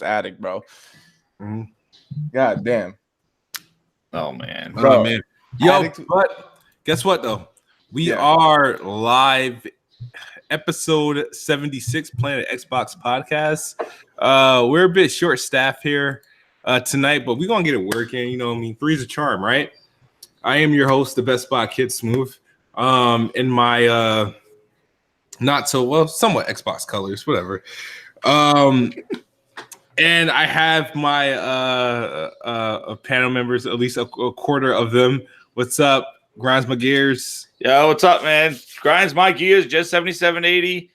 co-host Addict, bro. God damn. Oh man, bro, man. Yo, Addict. but guess what though? We are live, episode 76, Planet Xbox podcast. We're a bit short staffed here tonight, but we're gonna get it working. You know what I mean? Three's a charm, right? I am your host, the Best Spot Kid Smooth. In my not so well, somewhat Xbox colors, whatever. And I have my panel members, at least a quarter of them. What's up, Grinds My Gears? Yo, what's up, man? Grinds My Gears, just 7780.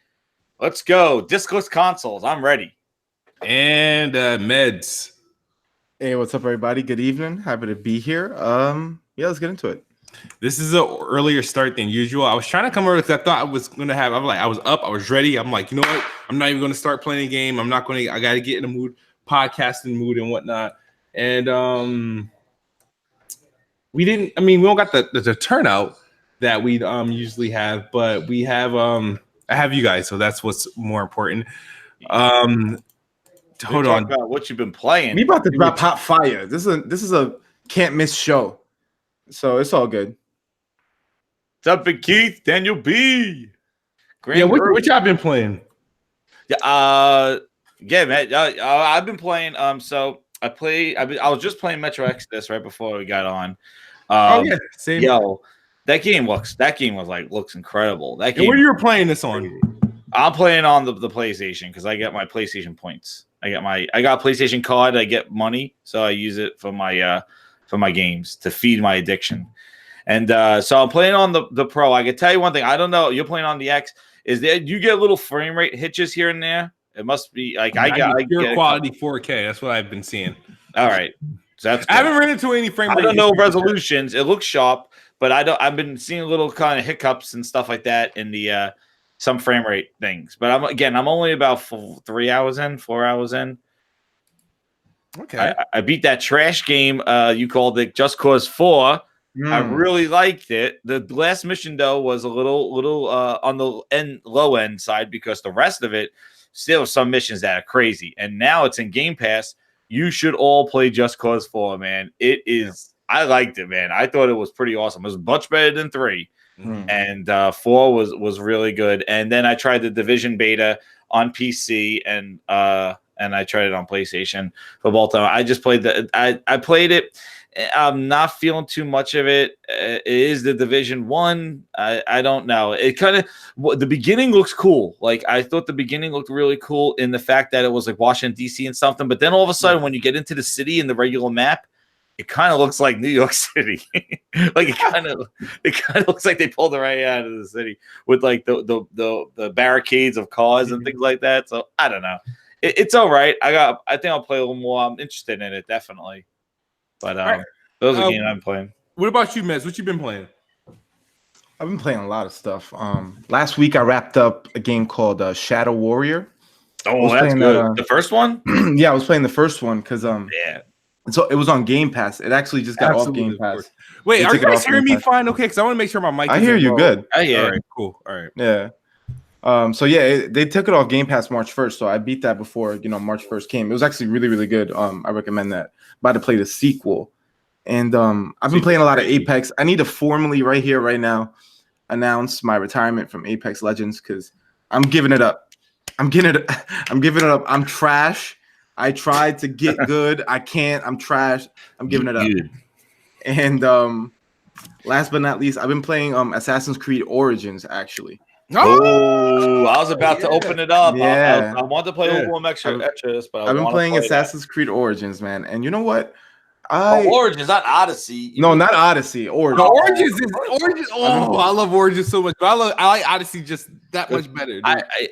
Let's go. Discless consoles. I'm ready. And Meds. Hey, what's up, everybody? Good evening. Happy to be here. Yeah, let's get into it. This is an earlier start than usual. I was trying to come early because I thought I was going to have. I was up. I was ready. I'm like, you know what? I'm not even going to start playing a game. I'm not going to. I got to get in the mood, podcasting mood and whatnot. And we didn't. I mean, we don't got the turnout that we usually have, but we have. I have you guys, so that's what's more important. Hold on. About what you've been playing? We about to drop hot fire. This is a can't miss show. So it's all good. What's up, Big Keith? Daniel B. What y'all been playing? Yeah, man. I've been playing. So I was just playing Metro Exodus right before we got on. Same. Yo, that game looks incredible. That game. Where you were playing this on? I'm playing on the PlayStation because I get my PlayStation points. I got a PlayStation card. I get money, so I use it for my games to feed my addiction. And so I'm playing on the Pro. I can tell you one thing. I don't know. You're playing on the X. Is there you get little frame rate hitches here and there? It must be like I get quality 4K. That's what I've been seeing. All right. So that's good. I haven't run into any frame rate. I don't know resolutions. It looks sharp, but I've been seeing little kind of hiccups and stuff like that in the some frame rate things. But I'm only about 4 hours in. Okay. I beat that trash game you called it Just Cause 4. I really liked it. The last mission though was a little on the low end side because the rest of it still some missions that are crazy. And now it's in Game Pass. You should all play Just Cause 4, man. It is I liked it, man. I thought it was pretty awesome. It was much better than 3. And 4 was really good. And then I tried the Division beta on PC and I tried it on PlayStation for both of them. I just played I played it. I'm not feeling too much of it. It is the Division 1. I don't know. It kind of the beginning looks cool. Like I thought the beginning looked really cool in the fact that it was like Washington DC and something. But then all of a sudden, when you get into the city in the regular map, it kind of looks like New York City. Like it kind of looks like they pulled it right out of the city with like the barricades of cars and things like that. So I don't know. It's all right. I think I'll play a little more. I'm interested in it, definitely. But those are games I'm playing. What about you, Mez? What you been playing? I've been playing a lot of stuff. Last week I wrapped up a game called Shadow Warrior. Oh, that's good. The first one? Yeah, I was playing the first one because yeah. So it was on Game Pass. It actually just got off Game Pass. Wait, are you guys hearing me fine? Okay, because I want to make sure my mic. I hear you good. Oh yeah. All right, cool. All right. Yeah. So yeah, they took it off Game Pass March 1st. So I beat that before March 1st came. It was actually really, really good. I recommend that. About to play the sequel. And I've been playing a lot of Apex. I need to formally right here, right now, announce my retirement from Apex Legends because I'm giving it up. I'm giving it up. I'm trash. I tried to get good. I can't. I'm trash. I'm giving it up. And last but not least, I've been playing Assassin's Creed Origins actually. Oh, I was about to open it up. Yeah. I want to play a little more extras, but I've been playing Assassin's Creed Origins, man. And you know what? Origins, not Odyssey. No, not Odyssey. Origins. No, Origins. Oh, I love Origins so much. But I like Odyssey just that much better.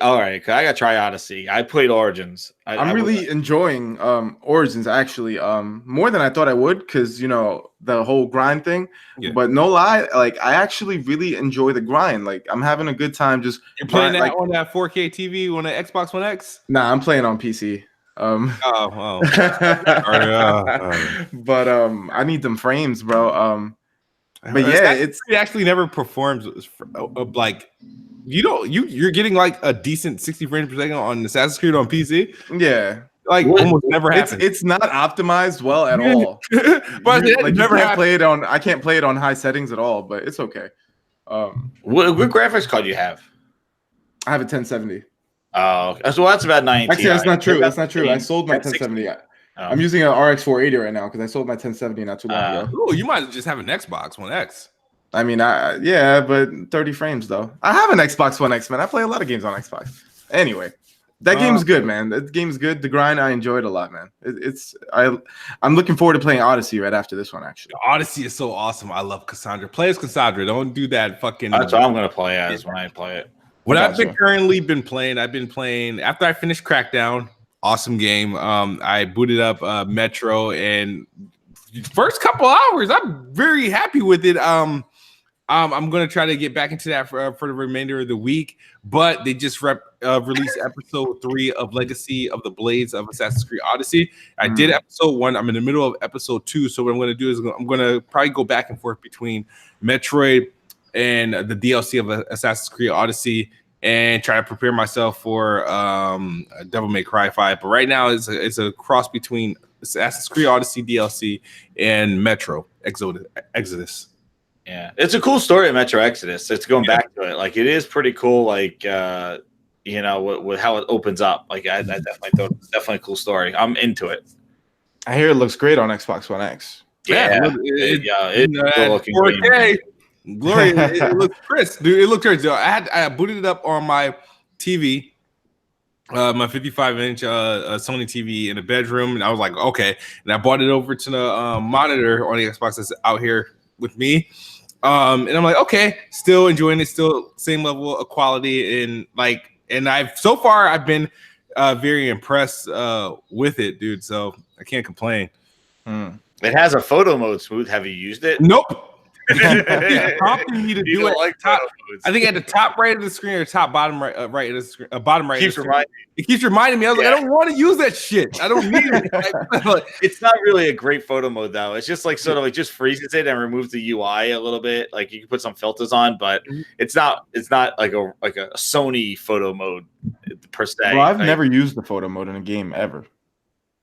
All right, I gotta try Odyssey. I played Origins. I'm really enjoying Origins actually, more than I thought I would, because the whole grind thing. Yeah. But no lie, like I actually really enjoy the grind. Like I'm having a good time. Just you're playing that on that 4K TV on the Xbox One X? Nah, I'm playing on PC. But I need them frames, bro. But yeah, it actually never performs like you're getting like a decent 60 frames per second on Assassin's Creed on PC. Yeah, like almost never happens. It's not optimized well at all. But You can't play it on. I can't play it on high settings at all, but it's okay. What graphics card do you have? I have a 1070. Oh, so that's about 90. Actually, that's not true. That's not true. I sold my 1070. I'm using an RX 480 right now because I sold my 1070 not too long ago. Oh, you might just have an Xbox One X. I mean, yeah, but 30 frames though. I have an Xbox One X, man. I play a lot of games on Xbox. Anyway, that game's good, man. That game's good. The grind, I enjoyed a lot, man. I'm looking forward to playing Odyssey right after this one, actually. Odyssey is so awesome. I love Cassandra. Play as Cassandra. Don't do that fucking. That's what I'm gonna play as when I play it. What I've been playing after I finished Crackdown. Awesome game. I booted up Metro, and first couple hours, I'm very happy with it. I'm gonna try to get back into that for the remainder of the week. But they just released episode 3 of Legacy of the Blades of Assassin's Creed Odyssey. I did episode 1. I'm in the middle of episode 2. So what I'm gonna do is I'm gonna probably go back and forth between Metroid and the DLC of Assassin's Creed Odyssey, and try to prepare myself for Devil May Cry 5. But right now, it's a cross between Assassin's Creed Odyssey DLC and Metro Exodus. Yeah, it's a cool story of Metro Exodus. It's going back to it. Like, it is pretty cool. Like, you know, with how it opens up. Like, I definitely thought it was definitely a cool story. I'm into it. I hear it looks great on Xbox One X. Yeah, it's cool looking 4K. Glory, it looks crisp, dude. It looked crisp. I booted it up on my TV, my 55-inch Sony TV in the bedroom, and I was like, okay. And I brought it over to the monitor on the Xbox that's out here with me, and I'm like, okay, still enjoying it, still same level of quality, and I've been very impressed with it, dude. So I can't complain. It has a photo mode, Smooth. Have you used it? Nope. Prompting me to do it. Like I think at the top right of the screen or top bottom right of the screen, bottom right. It keeps reminding me. I was like, I don't want to use that shit. I don't need it. It's not really a great photo mode though. It's just like sort of like just freezes it and removes the UI a little bit. Like you can put some filters on, but it's not like a Sony photo mode per se. Well, I've never used the photo mode in a game ever.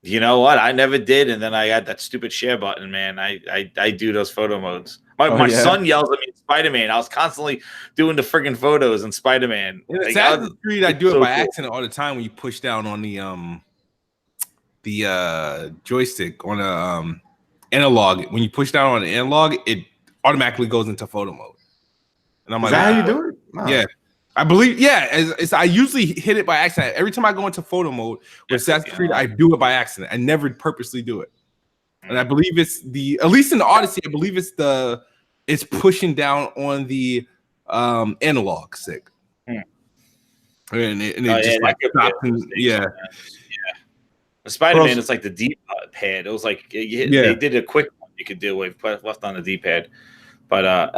You know what? I never did, and then I got that stupid share button, man. I do those photo modes. My son yells at me in Spider-Man. I was constantly doing the friggin' photos in Spider-Man. Assassin's Creed, I do it by accident all the time when you push down on the joystick on a analog. When you push down on the analog, it automatically goes into photo mode. And I'm like, is that how you do it? Wow. Yeah. I believe, I usually hit it by accident. Every time I go into photo mode with Assassin's Creed, I do it by accident. I never purposely do it. And I believe it's at least in the Odyssey, I believe it's pushing down on the analog stick. And it just like stops Spider-Man is like the D-pad. It was like they did a quick one you could do with left on the D-pad. But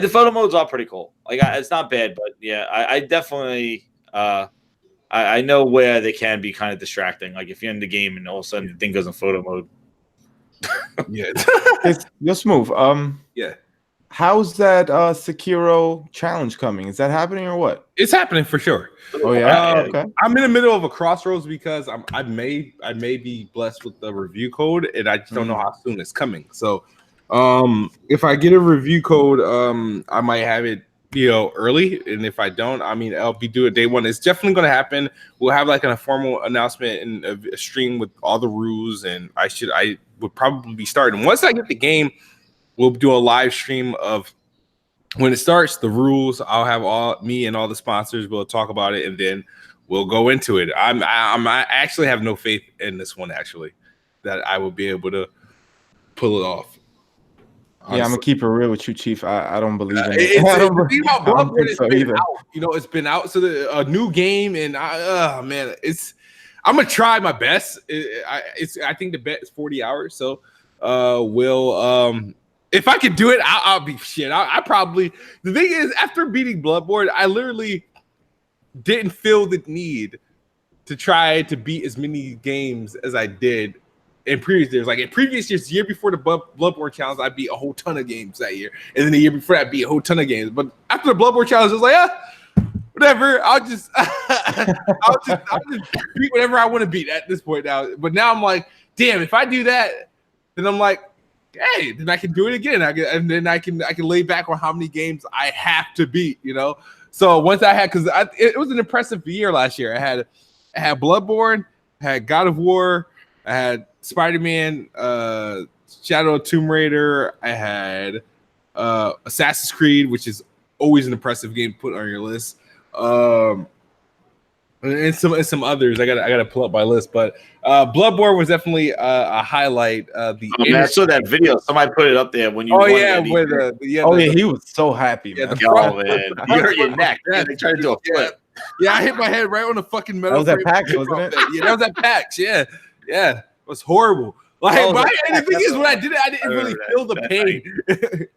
the photo modes are pretty cool. Like it's not bad, but yeah, I definitely I know where they can be kind of distracting. Like if you're in the game and all of a sudden the thing goes in photo mode. Yeah, you're smooth. Yeah. How's that Sekiro challenge coming? Is that happening or what? It's happening for sure. Oh yeah. Okay. I'm in the middle of a crossroads because I may be blessed with the review code, and I just don't know how soon it's coming. So. If I get a review code, I might have it, early, and if I don't, I mean, I'll be doing day one. It's definitely going to happen. We'll have like a formal announcement and a stream with all the rules, and I would probably be starting. Once I get the game, we'll do a live stream of when it starts, the rules. I'll have me and all the sponsors. We'll talk about it, and then we'll go into it. I actually have no faith in this one, actually, that I will be able to pull it off. Honestly. Yeah, I'm gonna keep it real with you, Chief. I don't believe in it. It's been out. So a new game, and I'm gonna try my best. I think the bet is 40 hours. So if I could do it, I'll be shit. I probably, the thing is, after beating Bloodborne, I literally didn't feel the need to try to beat as many games as I did in previous years. Like in previous years, the year before the Bloodborne challenge, I beat a whole ton of games that year. And then the year before, I beat a whole ton of games. But after the Bloodborne challenge, I was like, whatever. I'll just beat whatever I want to beat at this point now. But now I'm like, damn, if I do that, then I'm like, hey, then I can do it again. And then I can lay back on how many games I have to beat, you know. So once I had, because it was an impressive year last year. I had Bloodborne, I had God of War, I had Spider-Man, Shadow of Tomb Raider, I had Assassin's Creed, which is always an impressive game to put on your list. And some others. I gotta pull up my list, but Bloodborne was definitely a highlight. I saw that video. Somebody put it up there when you. He was so happy, man. Man, you hurt your neck. Yeah, they tried to do a flip. Yeah, I hit my head right on the fucking metal. That was at PAX, wasn't it? Yeah, that was at PAX. Yeah, it was horrible. Like, the thing is, when I did it, I didn't really feel the pain.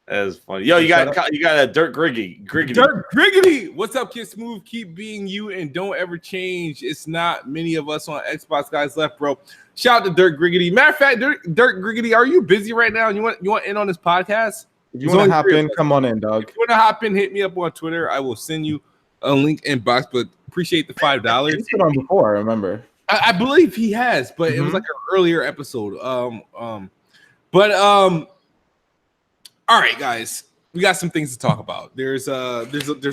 That is funny. Yo, you got a Dirt Griggity. Dirt Griggity. What's up, Kid Smooth? Keep being you and don't ever change. It's not many of us on Xbox guys left, bro. Shout out to Dirt Griggity. Matter of fact, Dirt Griggity, are you busy right now? You want in on this podcast? If you want to hop in, come on in, dog. If you want to hop in, hit me up on Twitter. I will send you a link inbox, but appreciate the $5. He's been on before, I remember. I believe he has, but it was like an earlier episode. All right, guys, we got some things to talk about. There's a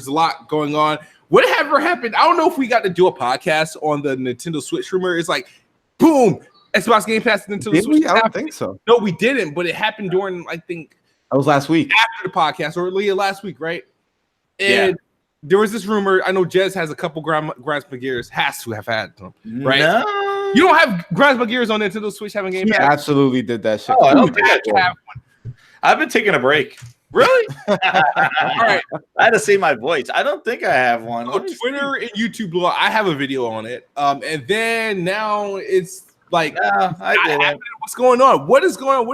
lot going on. Whatever happened? I don't know if we got to do a podcast on the Nintendo Switch rumor. It's like, boom, Xbox Game Pass, Nintendo Switch. I don't think so. No, we didn't, but it happened during, I think, that was last week after the podcast, or last week, right? And there was this rumor. I know Jez has a couple Grasp Gears, has to have had them, right? No. You don't have Grasp Gears on Nintendo Switch having Game Pass? He absolutely did that shit. Oh, I don't think I have one. I've been taking a break. Really? All right. I had to say my voice. I don't think I have one. On Twitter and YouTube blog, I have a video on it. And then now it's like, what's going on? What is going on?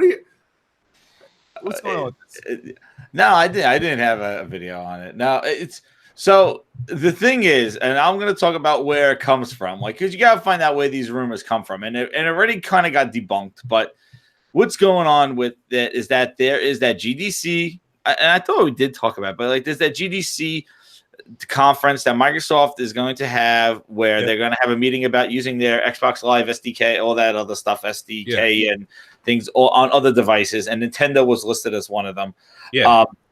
What's going on with this? No, I didn't have a video on it. No, it's so the thing is, and I'm going to talk about where it comes from, like, because you got to find out where these rumors come from, and it already kind of got debunked, but. What's going on with that is that there is that GDC, and I thought we did talk about it, but like there's that GDC conference that Microsoft is going to have where they're going to have a meeting about using their Xbox Live SDK, all that other stuff, SDK and things on other devices, and Nintendo was listed as one of them.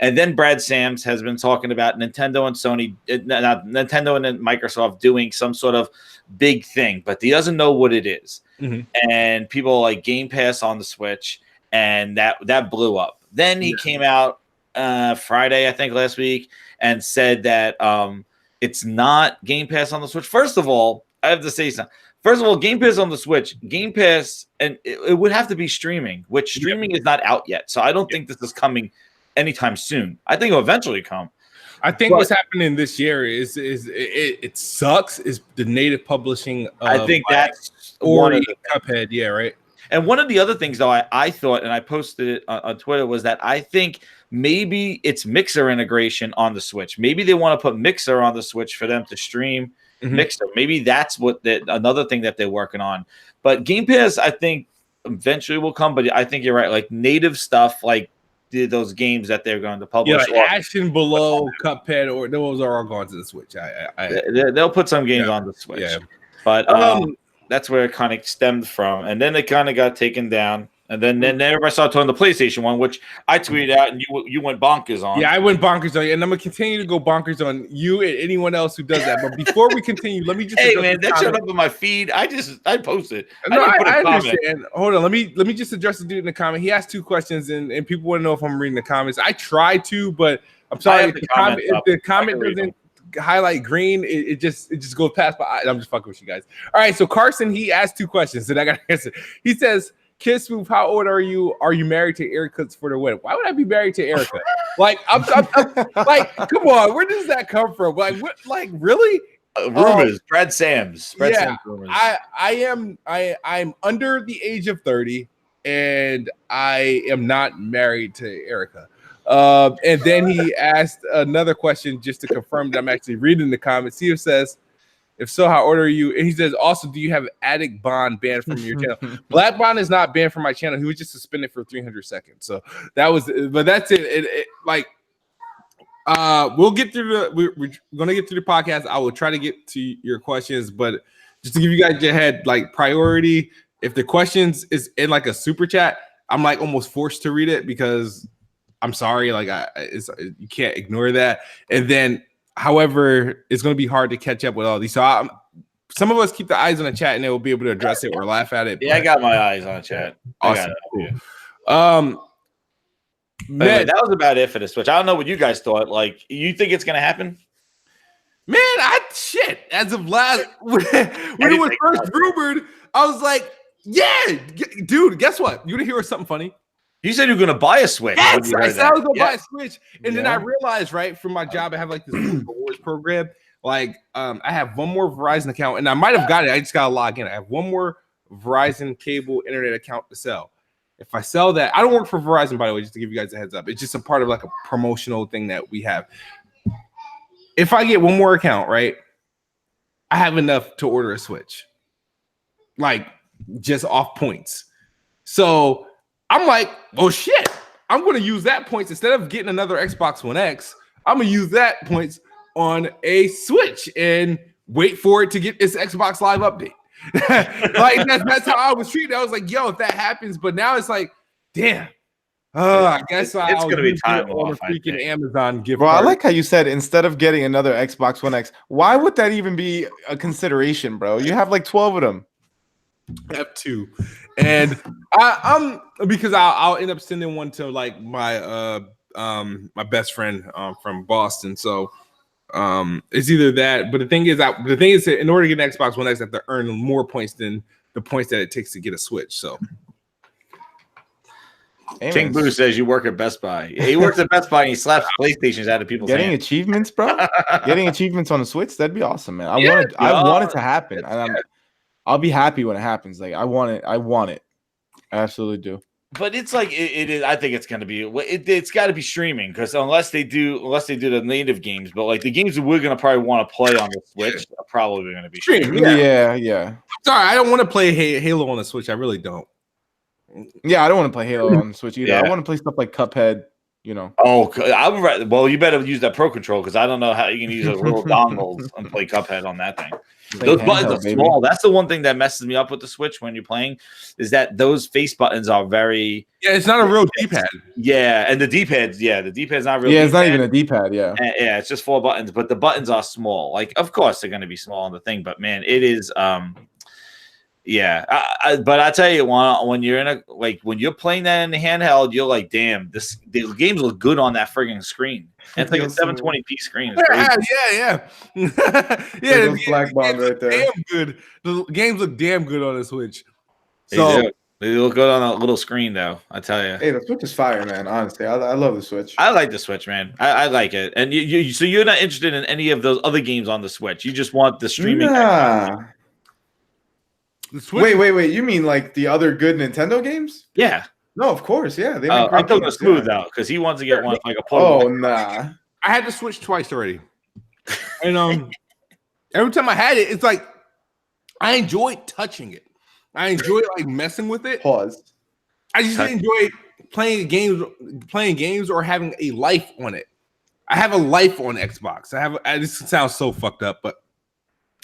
And then Brad Sams has been talking about Nintendo and Sony, Nintendo and Microsoft doing some sort of big thing, but he doesn't know what it is. And people like Game Pass on the Switch, and that blew up. Then he came out Friday, I think, last week, and said that it's not Game Pass on the Switch. First of all, I have to say something. First of all, Game Pass on the Switch, Game Pass, and it would have to be streaming, which streaming is not out yet. So I don't think this is coming anytime soon. I think it'll eventually come. I think what's happening this year is it sucks. Is the native publishing? I think that's or Cuphead, right. And one of the other things, though, I thought, and I posted it on Twitter, was that I think maybe it's Mixer integration on the Switch. Maybe they want to put Mixer on the Switch for them to stream Mixer. Maybe that's another thing that they're working on. But Game Pass, I think, eventually will come. But I think you're right. Like native stuff, like those games that they're going to publish. Yeah, Action Below, Cuphead, or those are all going to the Switch. They'll put some games on the Switch. Yeah. But that's where it kind of stemmed from. And then it kind of got taken down. And then everybody started talking the PlayStation one, which I tweeted out, and you went bonkers on. Yeah, I went bonkers on you, and I'm gonna continue to go bonkers on you and anyone else who does that. But before we continue, let me just that showed up in my feed. I posted. No, I understand. Hold on, let me just address the dude in the comment. He asked 2 questions, and people want to know if I'm reading the comments. I try to, but I'm sorry if the comment doesn't highlight green, it just goes past. But I'm just fucking with you guys. All right, so Carson, he asked 2 questions, and I got to answer. He says, Kiss Move, how old are you? Are you married to Erica for the wedding? Why would I be married to Erica? Like, I'm like, come on, where does that come from? Like, what? Like, really? Rumors. Brad Sams. Sams rumors. I'm under the age of 30, and I am not married to Erica. And then he asked another question just to confirm that I'm actually reading the comments. He says, if so, how old are you? And he says, also, do you have Addict Bond banned from your channel? Black Bond is not banned from my channel. He was just suspended for 300 seconds. So that was, but that's it. Like, We'll get through we're gonna get through the podcast. I will try to get to your questions, but just to give you guys your head like priority, if the questions is in like a super chat, I'm like almost forced to read it because I'm sorry, like you can't ignore that. And then, however, it's gonna be hard to catch up with all these. So some of us keep the eyes on the chat and they will be able to address it or laugh at it. Yeah, I got my eyes on the chat. Awesome. Cool. Man, that was about it for the Switch. I don't know what you guys thought. Like, you think it's gonna happen? Man, as of last when it was first rumored, I was like, yeah, dude, guess what? You want to hear something funny? You said you were gonna buy a Switch. Yes, I said I was gonna buy a Switch, and then I realized, right, from my job, I have like this rewards program. Like, I have one more Verizon account, and I might have got it. I just gotta log in. I have one more Verizon cable internet account to sell. If I sell that, I don't work for Verizon, by the way, just to give you guys a heads up. It's just a part of like a promotional thing that we have. If I get one more account, right, I have enough to order a Switch, like just off points. So I'm like, oh shit, I'm going to use that points instead of getting another Xbox One X. I'm going to use that points on a Switch and wait for it to get this Xbox Live update. Like that's how I was treated. I was like, yo, if that happens, but now it's like, damn. I guess it's gonna be time on a freaking Amazon gift. Bro, card. I like how you said instead of getting another Xbox One X. Why would that even be a consideration, bro? You have like 12 of them. I have 2, and I'm because I'll end up sending one to like my my best friend from Boston. So it's either that, but the thing is in order to get an Xbox One X, I have to earn more points than the points that it takes to get a Switch. So King Boo says you work at Best Buy. He works at Best Buy and he slaps PlayStations out of people's getting hands. achievements, bro. Getting achievements on the Switch, that'd be awesome, man. I want it to happen, and I'll be happy when it happens. Like I want it. I absolutely do. But it's like it is. I think it's going to be. It's got to be streaming because unless they do the native games, but like the games that we're going to probably want to play on the Switch are probably going to be streaming. Yeah. Sorry, I don't want to play Halo on the Switch. I really don't. Yeah, I don't want to play Halo on the Switch either. I want to play stuff like Cuphead. You know. Oh, well, you better use that Pro Control because I don't know how you can use those little dongles and play Cuphead on that thing. Those buttons are small. That's the one thing that messes me up with the Switch when you're playing is that those face buttons are very. Yeah, it's not a real D-pad. Yeah, and the D-pad's not real. Yeah, it's not even a D-pad. Yeah, yeah, it's just 4 buttons, but the buttons are small. Like, of course, they're going to be small on the thing, but man, it is. Yeah, but I tell you, when you're when you're playing that in the handheld, you're like, damn, the games look good on that friggin' screen. And it's like a 720p screen. Yeah. Those black bombs right there. Damn good. The games look damn good on the Switch. So they look good on a little screen, though. I tell you. Hey, the Switch is fire, man. Honestly, I love the Switch. I like the Switch, man. I like it. And so you're not interested in any of those other games on the Switch. You just want the streaming. Nah. Wait. You mean like the other good Nintendo games? Yeah. No, of course. Yeah. I'm talking Smooth though, because he wants to get one like a portable. Oh, nah. I had to Switch twice already. And every time I had it, it's like I enjoyed touching it. I enjoyed like messing with it. Pause. I just enjoy playing games or having a life on it. I have a life on Xbox. This sounds so fucked up, but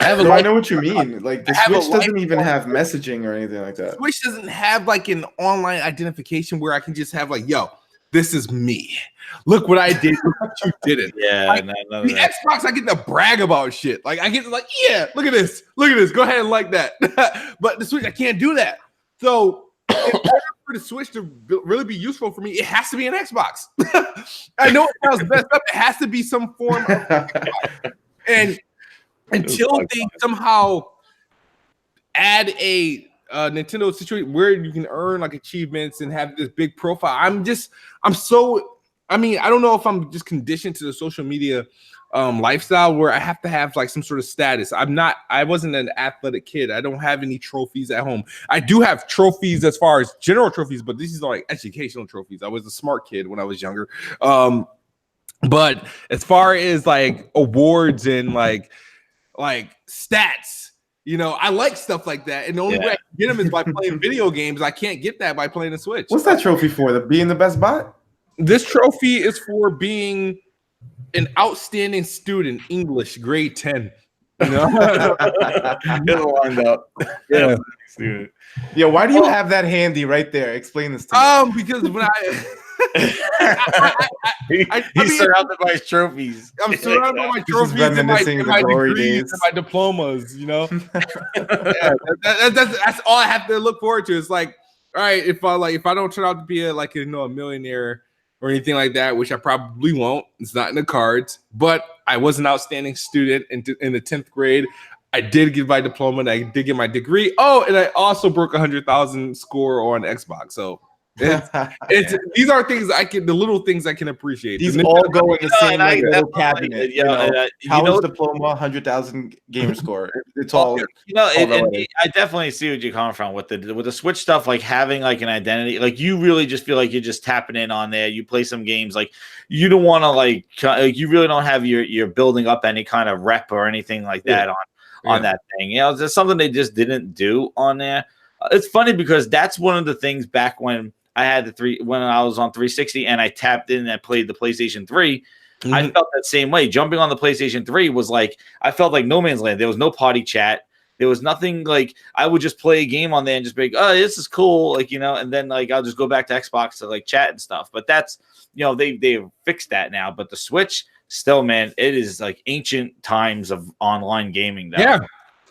I know what you mean. Like the Switch doesn't even have messaging or anything like that. Switch doesn't have like an online identification where I can just have like, yo, this is me. Look what I did. Look what you didn't. Yeah. Like, the Xbox, I get to brag about shit. Like I get to like, yeah, look at this. Look at this. Go ahead and like that. But the Switch, I can't do that. So in order for the Switch to really be useful for me, it has to be an Xbox. I know it sounds messed up. It has to be some form of Xbox. And until they somehow add a Nintendo situation where you can earn like achievements and have this big profile, I don't know if I'm just conditioned to the social media lifestyle where I have to have like some sort of status. I wasn't an athletic kid. I don't have any trophies at home. I do have trophies as far as general trophies, but these are like educational trophies. I was a smart kid when I was younger. But as far as like awards and like stats, I like stuff like that. And the only way I can get them is by playing video games. I can't get that by playing the Switch. What's that trophy for? Being the best bot? This trophy is for being an outstanding student, English, grade 10. You know? Get lined up. Yeah. Yeah, why do you have that handy right there? Explain this to me. Because when He's surrounded by his trophies. I'm surrounded by my trophies and my degrees and my diplomas, you know. Yeah, that's all I have to look forward to. It's like, all right, if I don't turn out to be a millionaire or anything like that, which I probably won't. It's not in the cards. But I was an outstanding student in the 10th grade. I did get my diploma and I did get my degree. Oh, and I also broke 100,000 score on Xbox. So these are things the little things I can appreciate. These all go in the same little cabinet. College diploma, 100,000 gamer score. It's all I definitely see what you're coming from with the Switch stuff, like having like an identity. Like you really just feel like you're just tapping in on there. You play some games, like you don't want to you really don't have you're building up any kind of rep or anything like that on that thing. It's something they just didn't do on there. It's funny because that's one of the things back when I had when I was on 360 and I tapped in and played the PlayStation 3. Mm-hmm. I felt that same way. Jumping on the PlayStation 3 was like, I felt like no man's land. There was no party chat. There was nothing. Like I would just play a game on there and just be like, oh, this is cool. Like, and then like, I'll just go back to Xbox to like chat and stuff. But that's, they fixed that now, but the Switch still, man, it is like ancient times of online gaming. Yeah.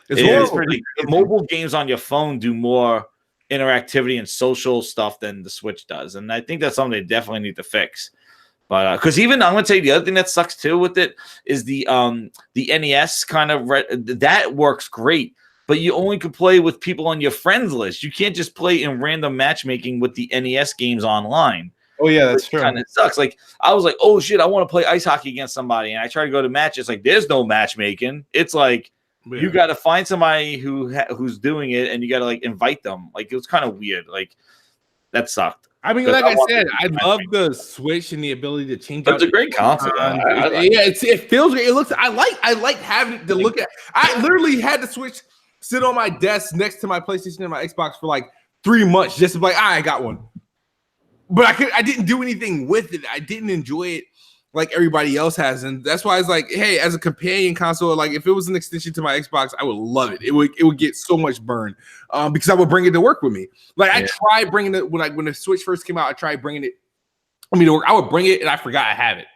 It's pretty. The mobile games on your phone do more interactivity and social stuff than the Switch does, and I think that's something they definitely need to fix. But because even I'm going to tell you the other thing that sucks too with it is the NES kind of that works great, but you only could play with people on your friends list. You can't just play in random matchmaking with the NES games online. Oh yeah, that's true. Kind of sucks. Like I was like, oh shit, I want to play ice hockey against somebody, and I try to go to matches. Like there's no matchmaking. It's like you got to find somebody who's doing it, and you got to like invite them. Like it was kind of weird. Like that sucked. I mean, like I said, I love the Switch and the ability to change. It's a great console. It feels great. It looks. I like having to look at. I literally had the Switch sit on my desk next to my PlayStation and my Xbox for like 3 months just to be like, I got one. But I didn't do anything with it. I didn't enjoy it like everybody else has, and that's why it's like, hey, as a companion console, like if it was an extension to my Xbox, I would love it. It would get so much burn, because I would bring it to work with me. Like I tried bringing it when the Switch first came out. I tried bringing it. To work. I would bring it, and I forgot I have it.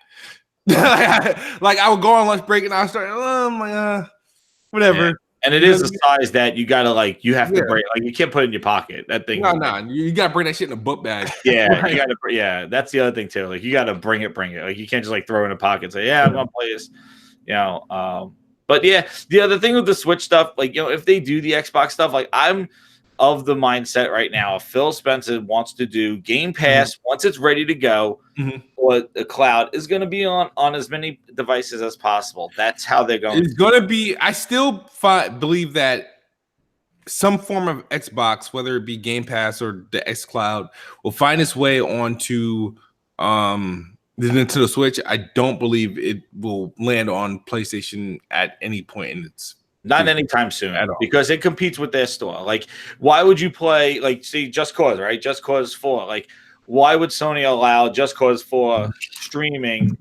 Like I would go on lunch break, and I would start, whatever. Yeah. And it is a size that you gotta you have to bring. Like you can't put it in your pocket. That thing. No, you gotta bring that shit in a book bag. Yeah, you gotta. Yeah, that's the other thing too. Like you gotta bring it. Like you can't just like throw it in a pocket and say, yeah, I'm gonna play this. But yeah, the other thing with the Switch stuff, like if they do the Xbox stuff, like I'm of the mindset right now. If Phil Spencer wants to do Game Pass once it's ready to go, or the cloud is going to be on as many devices as possible. That's how they're going. It's going to be. I still believe that some form of Xbox, whether it be Game Pass or the xCloud, will find its way onto the Nintendo Switch. I don't believe it will land on PlayStation at any point in its. Not anytime soon, because it competes with their store. Like, why would you play, Just Cause, right? Just Cause 4. Like, why would Sony allow Just Cause 4 streaming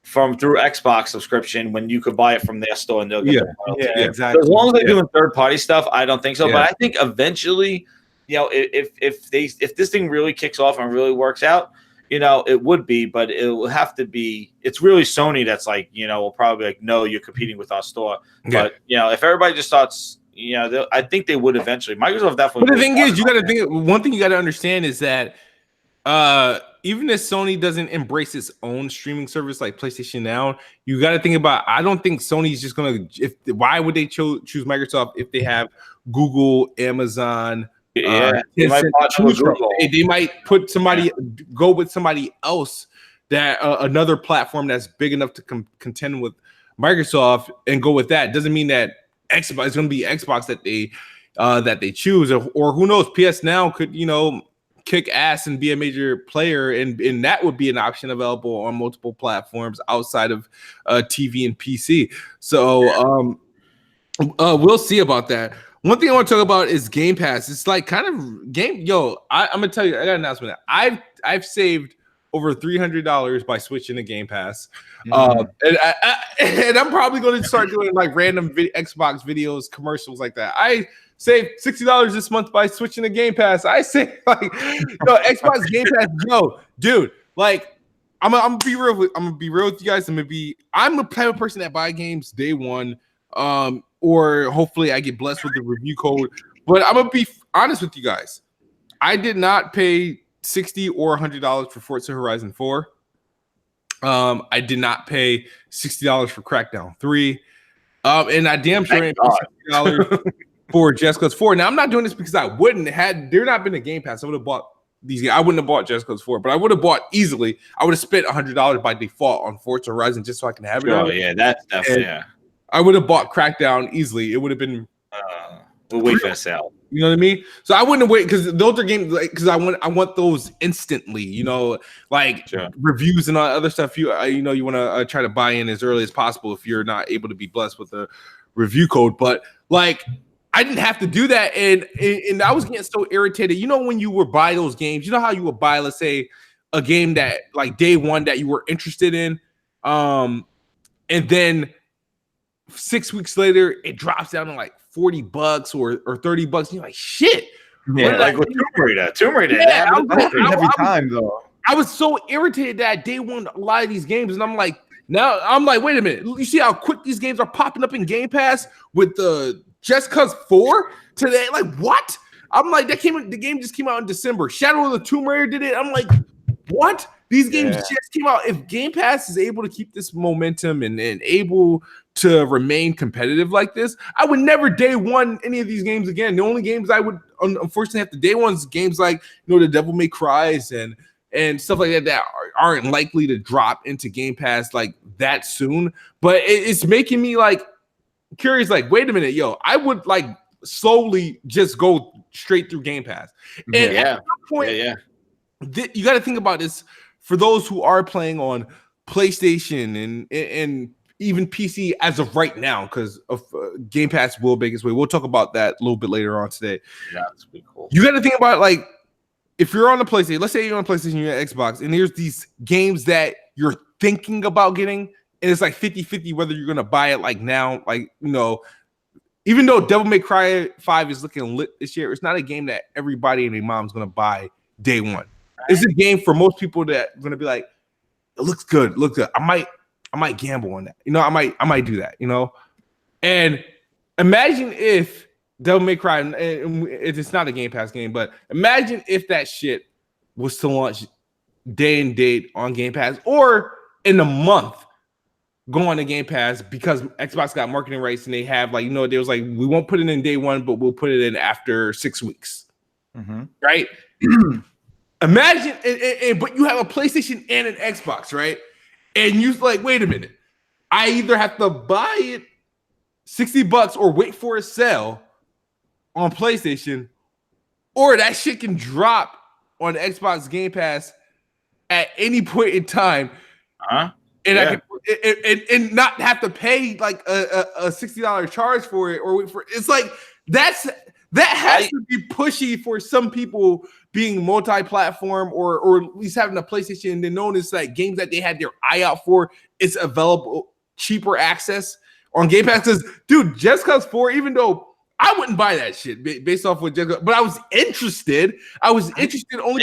through Xbox subscription when you could buy it from their store and they'll get the royalty? Yeah, exactly. So as long as they're doing third-party stuff, I don't think so. Yeah. But I think eventually, if this thing really kicks off and really works out, it would be, but it will have to be. It's really Sony that's will probably be like, no, you're competing with our store. Yeah. But if everybody just starts, I think they would eventually. Microsoft definitely. But the thing is, you got to think. One thing you got to understand is that even if Sony doesn't embrace its own streaming service like PlayStation Now, you got to think about. I don't think Sony's just gonna. Why would they choose Microsoft if they have Google, Amazon? They might put go with somebody else that another platform that's big enough to contend with Microsoft and go with that. Doesn't mean that Xbox is going to be Xbox that they choose, or who knows? PS Now could kick ass and be a major player, and that would be an option available on multiple platforms outside of TV and PC. So we'll see about that. One thing I want to talk about is Game Pass. It's like kind of game. I'm gonna tell you, I got an announcement. I've saved over $300 by switching to Game Pass. And I'm probably going to start doing like random Xbox videos, commercials like that. I saved $60 this month by switching to Game Pass. I say like, Xbox Game Pass, dude, like I'm gonna be real with you guys. I'm the type of person that buy games day one, or hopefully I get blessed with the review code. But I'm gonna be honest with you guys. I did not pay $60 or $100 for Forza Horizon 4. I did not pay $60 for Crackdown 3. And I damn sure ain't paid $60 for Just Cause 4. Now I'm not doing this because I wouldn't had there not been a Game Pass. I would have bought these games. I wouldn't have bought Just Cause 4, but I would have bought easily. I would have spent $100 by default on Forza Horizon just so I can have it. Oh yeah, that's yeah. I would have bought Crackdown easily. It would have been we'll wait for a sale. You know what I mean? So I wouldn't wait because those are games like because I want those instantly. You know, like reviews and all other stuff. You want to try to buy in as early as possible if you're not able to be blessed with a review code. But like I didn't have to do that, and I was getting so irritated. You know, when you would buy those games, you know how you would buy, let's say, a game that like day one that you were interested in, and then 6 weeks later it drops down to like $40 or $30, and you're like, shit. Yeah, like with Tomb Raider. Yeah, every time though. I was so irritated that day one a lot of these games, and I'm like, wait a minute. You see how quick these games are popping up in Game Pass with the Just Cause 4 today? Like, what? I'm like, the game just came out in December. Shadow of the Tomb Raider did it. I'm like, what? These games just came out. If Game Pass is able to keep this momentum and able to remain competitive like this, I would never day one any of these games again. The only games I would unfortunately have to day one is games like the Devil May Cries and stuff like that aren't likely to drop into Game Pass like that soon. But it's making me like curious. Like, wait a minute, I would like slowly just go straight through Game Pass. And at some point, you got to think about this for those who are playing on PlayStation and even PC as of right now, because of Game Pass will make its way. We'll talk about that a little bit later on today. Yeah, that's pretty cool. You got to think about like if you're on the PlayStation, let's say you're on PlayStation, you're on Xbox, and there's these games that you're thinking about getting, and it's like 50-50 whether you're gonna buy it like now, like even though Devil May Cry 5 is looking lit this year, it's not a game that everybody and their mom's gonna buy day one. It's a game for most people that are gonna be like, it looks good. I might gamble on that. I might do that. And imagine if Devil May Cry, and it's not a Game Pass game, but imagine if that shit was to launch day and date on Game Pass or in a month go on to Game Pass because Xbox got marketing rights and they have like, they was like, we won't put it in day one, but we'll put it in after 6 weeks. Mm-hmm. Right? Imagine, but you have a PlayStation and an Xbox, right? And you're like, wait a minute. I either have to buy it $60 or wait for a sale on PlayStation, or that shit can drop on Xbox Game Pass at any point in time. And I can and not have to pay like a $60 charge for it or wait for it. It's like that has to be pushy for some people being multi-platform or at least having a PlayStation and then notice like games that they had their eye out for, it's available cheaper access on Game Pass. Because dude, Just Cause 4, even though I wouldn't buy that shit based off what Just Cause, but I was interested. Only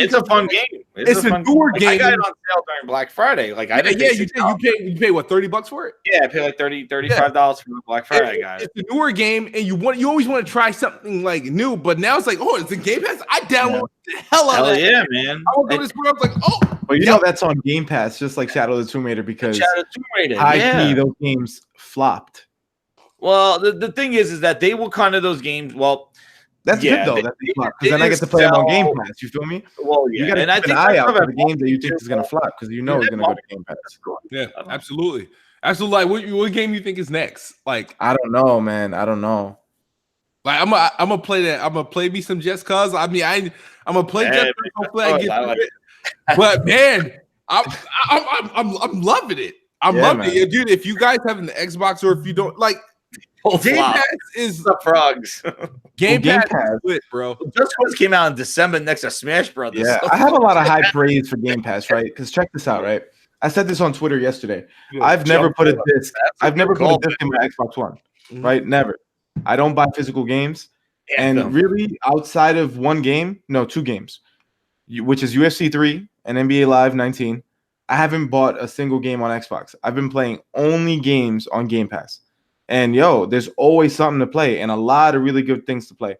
it's a fun game. It's a newer game. I got it on sale during Black Friday. Like I didn't. You pay what, $30 for it? Yeah, I paid like $35 for Black Friday, guys. It's a newer game, and you always want to try something like new. But now it's like, oh, it's a Game Pass. I download the hell out of it. Yeah, man. I will go this way. I was like, oh, but that's on Game Pass, just like Shadow of the Tomb Raider, because those games flopped. Well, the thing is that they were kind of those games. Well, that's good though. Because then I get to play them on Game Pass. You feel me? Well, yeah. You got to keep an eye out for the game that you think is going to flop because it's going to go to Game Pass. Yeah, absolutely. Like, what game you think is next? Like, I don't know, man. I don't know. Like, I'm gonna play that. I'm gonna play me some Just Cause. I mean, I'm gonna play Just Cause. Hopefully, I get through it. But man, I'm loving it. I'm loving it, dude. If you guys have an Xbox or if you don't like. Game Pass is the frogs. Game Game Pass Pass. is lit, bro. Just Cause came out in December next to Smash Brothers. Yeah, I have a lot of high praise for Game Pass, right? Because check this out, right? I said this on Twitter yesterday. I've never put a disc. I've never put a disc in my Xbox One, right? Never. I don't buy physical games, and really, outside of two games, which is UFC 3 and NBA Live 19, I haven't bought a single game on Xbox. I've been playing only games on Game Pass, and there's always something to play and a lot of really good things to play,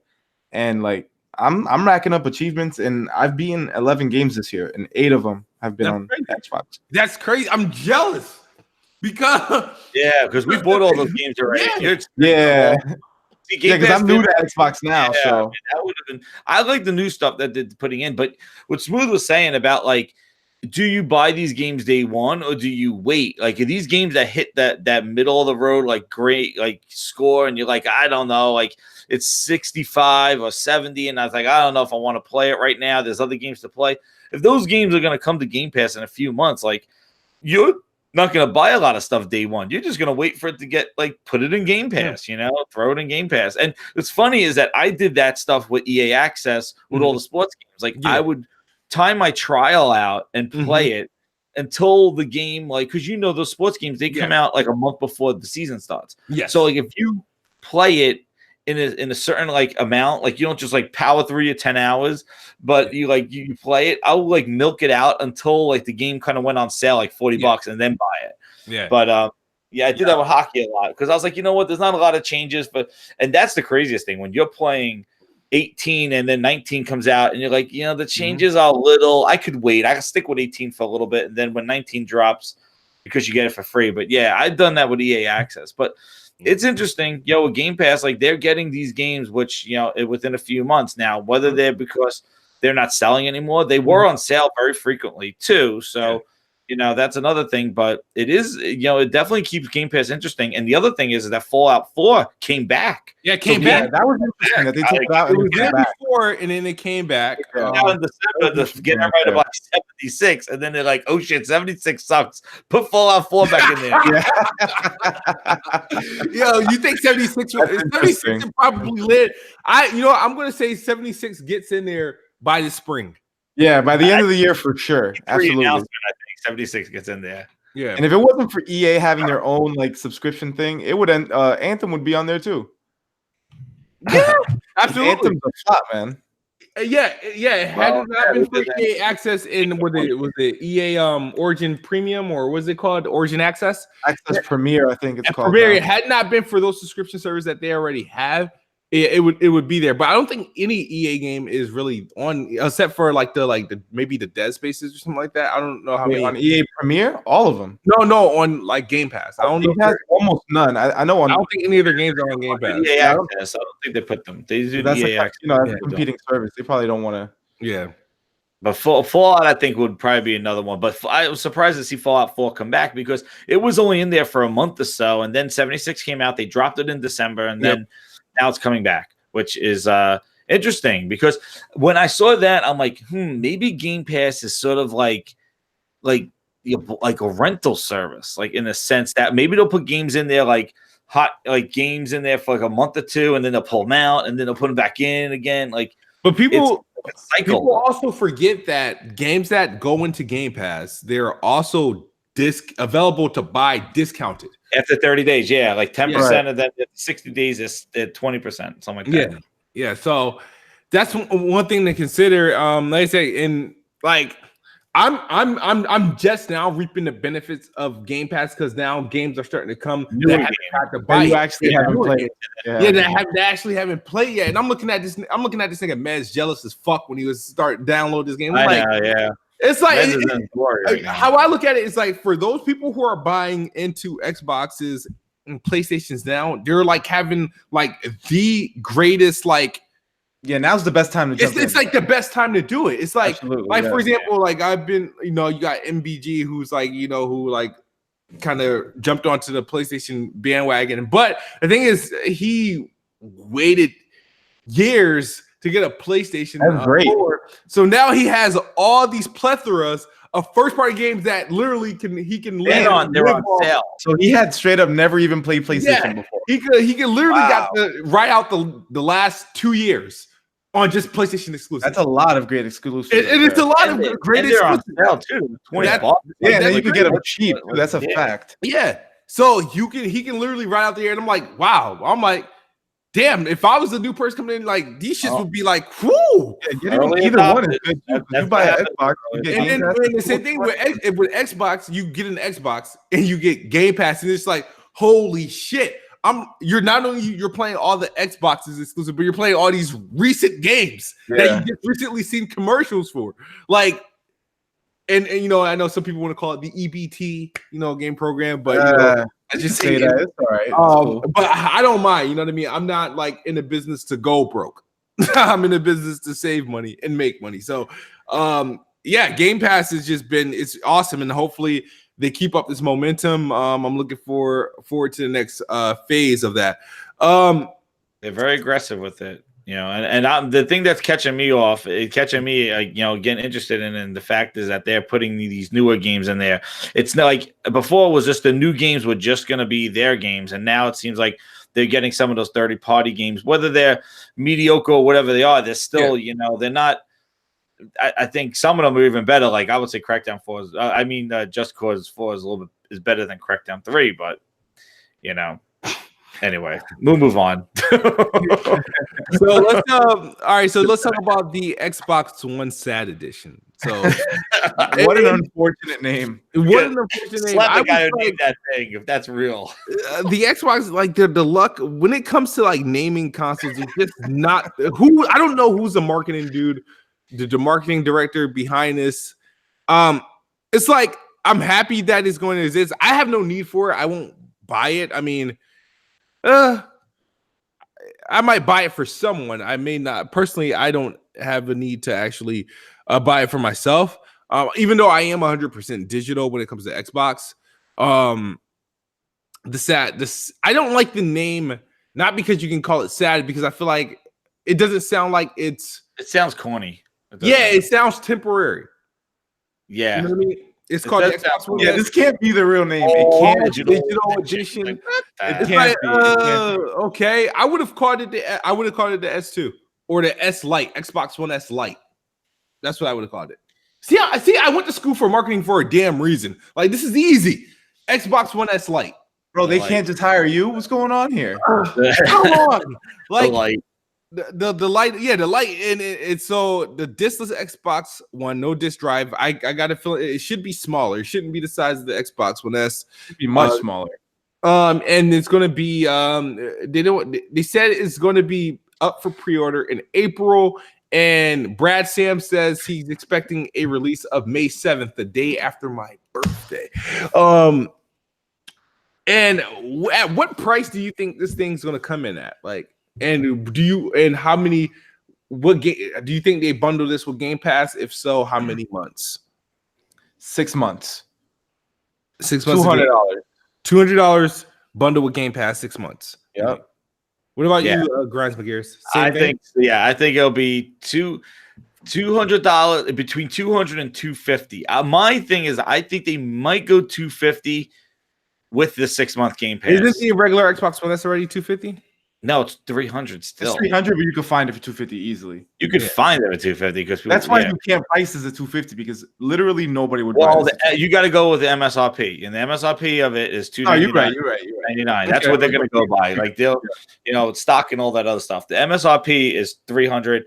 and like I'm racking up achievements, and I've beaten 11 games this year, and 8 of them have been on Xbox. That's crazy. I'm jealous because we bought all those games already. Yeah. Because I'm new to Xbox now, so I mean, that would have been. I like the new stuff that they're putting in, but what Smooth was saying about like, do you buy these games day one or do you wait? Like, are these games that hit that middle of the road, like great, like score, and you're like, I don't know, like it's 65 or 70, and I was like, I don't know if I want to play it right now. There's other games to play. If those games are going to come to Game Pass in a few months, like you're not going to buy a lot of stuff day one. You're just going to wait for it to get put it in Game Pass, throw it in Game Pass. And what's funny is that I did that stuff with EA Access with all the sports games. Like I would time my trial out and play it until the game, because those sports games, they come out like a month before the season starts. Yes. So like if you play it in a certain amount, you don't just power through your 10 hours, but you play it, I'll milk it out until the game kind of went on sale $40 and then buy it. Yeah. But I did that with hockey a lot because I was like, you know what, there's not a lot of changes, and that's the craziest thing when you're playing 18 and then 19 comes out and you're like, the changes are a little, I could wait. I can stick with 18 for a little bit, and then when 19 drops, because you get it for free. But yeah, I've done that with EA Access. But it's interesting, with Game Pass, they're getting these games, which, within a few months now, whether they're because they're not selling anymore, they were on sale very frequently too. So, that's another thing, but it is, it definitely keeps Game Pass interesting. And the other thing is that Fallout 4 came back. Yeah, it came back. Yeah, that was interesting that they took it out. It was there before, and then it came back. Now in December, they're getting right about 76, and then they're like, oh shit, 76 sucks. Put Fallout 4 back in there. Yo, you think 76 is probably lit? I'm going to say 76 gets in there by the spring. Yeah, by the end of the year for sure. Absolutely. I think 76 gets in there. Yeah. And if it wasn't for EA having their own subscription thing, it would Anthem would be on there too. Yeah, absolutely. Anthem's a shot, man. Yeah. Had it not been for EA Access was it EA Origin Premium, or was it called Origin Access? Access Premier, I think it's called. Premier. It had not been for those subscription services that they already have, it would be there. But I don't think any EA game is really on, except for the maybe the Dead Spaces or something like that. I don't know how many on EA Premier. All of them. No, on Game Pass. I don't know. Has almost none. I know. I don't think any of their games are on Game Pass. EA Access. I don't think they put them. They do EA Access. That's a competing service. They probably don't want to. Yeah. But Fallout, I think, would probably be another one. But I was surprised to see Fallout 4 come back because it was only in there for a month or so, and then 76 came out. They dropped it in December, and then now it's coming back, which is interesting because when I saw that, I'm like, maybe Game Pass is sort of like a rental service, in a sense that maybe they'll put games in there, hot games in there for a month or two, and then they'll pull them out, and then they'll put them back in again. But people also forget that games that go into Game Pass, they're also available to buy discounted after 30 days. Yeah, 10% of that. 60 days is 20%, something like that. Yeah. So that's one thing to consider. Like I say, and I'm just now reaping the benefits of Game Pass because now games are starting to come that haven't had to buy. You actually haven't played. They actually haven't played yet. And I'm looking at this nigga Mez jealous as fuck when he was starting download this game. It's how I look at it is for those people who are buying into Xboxes and PlayStations now, they're having the greatest now's the best time to jump it's the best time to do it. It's for example, I've been, you got MBG who's who kind of jumped onto the PlayStation bandwagon. But the thing is, he waited years to get a PlayStation 4. So now he has all these plethoras of first party games that literally he can They're on sale. So he had straight up never even played PlayStation before. He could literally got right out the last 2 years on just PlayStation exclusive. That's a lot of great exclusives. It's a lot of great exclusives. They're on exclusives. sale too. $20. Yeah, then you can get them cheap. That's a fact. Yeah. So he can literally ride out there, and I'm like, wow. I'm like, damn, if I was a new person coming in, like these shits would be like, whoo. Yeah, either one is good too. You buy an Xbox, and then the same thing with Xbox, you get an Xbox and you get Game Pass, and it's like, holy shit. You're not only you're playing all the Xboxes exclusive, but you're playing all these recent games that you just recently seen commercials for. Like, and you know, I know some people want to call it the EBT, you know, game program, but I just say that it's all right. Cool. But I don't mind, you know what I mean? I'm not like in the business to go broke. I'm in the business to save money and make money. So Game Pass has just it's awesome, and hopefully they keep up this momentum. I'm looking forward to the next phase of that. They're very aggressive with it, you know. And the thing that's catching me, you know, getting interested in, and the fact is that they're putting these newer games in there. It's not like before it was just the new games were just going to be their games, and now it seems like they're getting some of those third-party games, whether they're mediocre or whatever they are. They're still, you know, they're not. I think some of them are even better. Like I would say, Crackdown 4 is. Just Cause 4 is better than Crackdown 3, but you know. Anyway, we'll move on. So let's all right. So let's talk about the Xbox One Sad Edition. So what an unfortunate name. What an unfortunate name. Slap the guy who named that thing, if that's real. The Xbox, like the luck when it comes to like naming consoles, it's just not who. I don't know who's the marketing dude. The marketing director behind this. It's like I'm happy that it's going to exist. I have no need for it. I won't buy it. I mean, I might buy it for someone. I may not. Personally, I don't have a need to actually buy it for myself. Even though I am 100% digital when it comes to Xbox. I don't like the name, not because you can call it sad, because I feel like it doesn't sound like it sounds corny. It sounds temporary. Yeah. You know what I mean? It's called the Xbox One. Yeah, this can't be the real name. It can't. Digital edition. It can't be. Okay. I would have called it the S2 or the S Lite, Xbox One S Lite. That's what I would have called it. See, I went to school for marketing for a damn reason. Like, this is easy. Xbox One S Lite. Bro, they can't just hire you. What's going on here? Come on. Like, the light, the light, and it's so the diskless Xbox One, no disk drive. I got to feel it should be smaller. It shouldn't be the size of the Xbox One S. It should be much smaller. And it's going to be they said it's going to be up for pre-order in April. And Brad Sam says he's expecting a release of May 7th, the day after my birthday. And at what price do you think this thing's going to come in at? Like, and how many? What game do you think they bundle this with Game Pass? If so, how many months? 6 months. 6 months. $200. $200 bundle with Game Pass, 6 months. Yep. What about you, Grimes McGears? I think it'll be $200 between $200 and $250. My thing is, I think they might go $250 with the 6 month Game Pass. Isn't the regular Xbox One that's already $250? No, it's $300 still. It's $300, but you can find it for $250 easily. You could find it at $250 because that's why you can't price this at $250 because literally nobody would buy it. You got to go with the MSRP, and the MSRP of it is $299. Oh, you're right. $99. That's what they're going to go by. Like they'll, stock and all that other stuff. The MSRP is $300,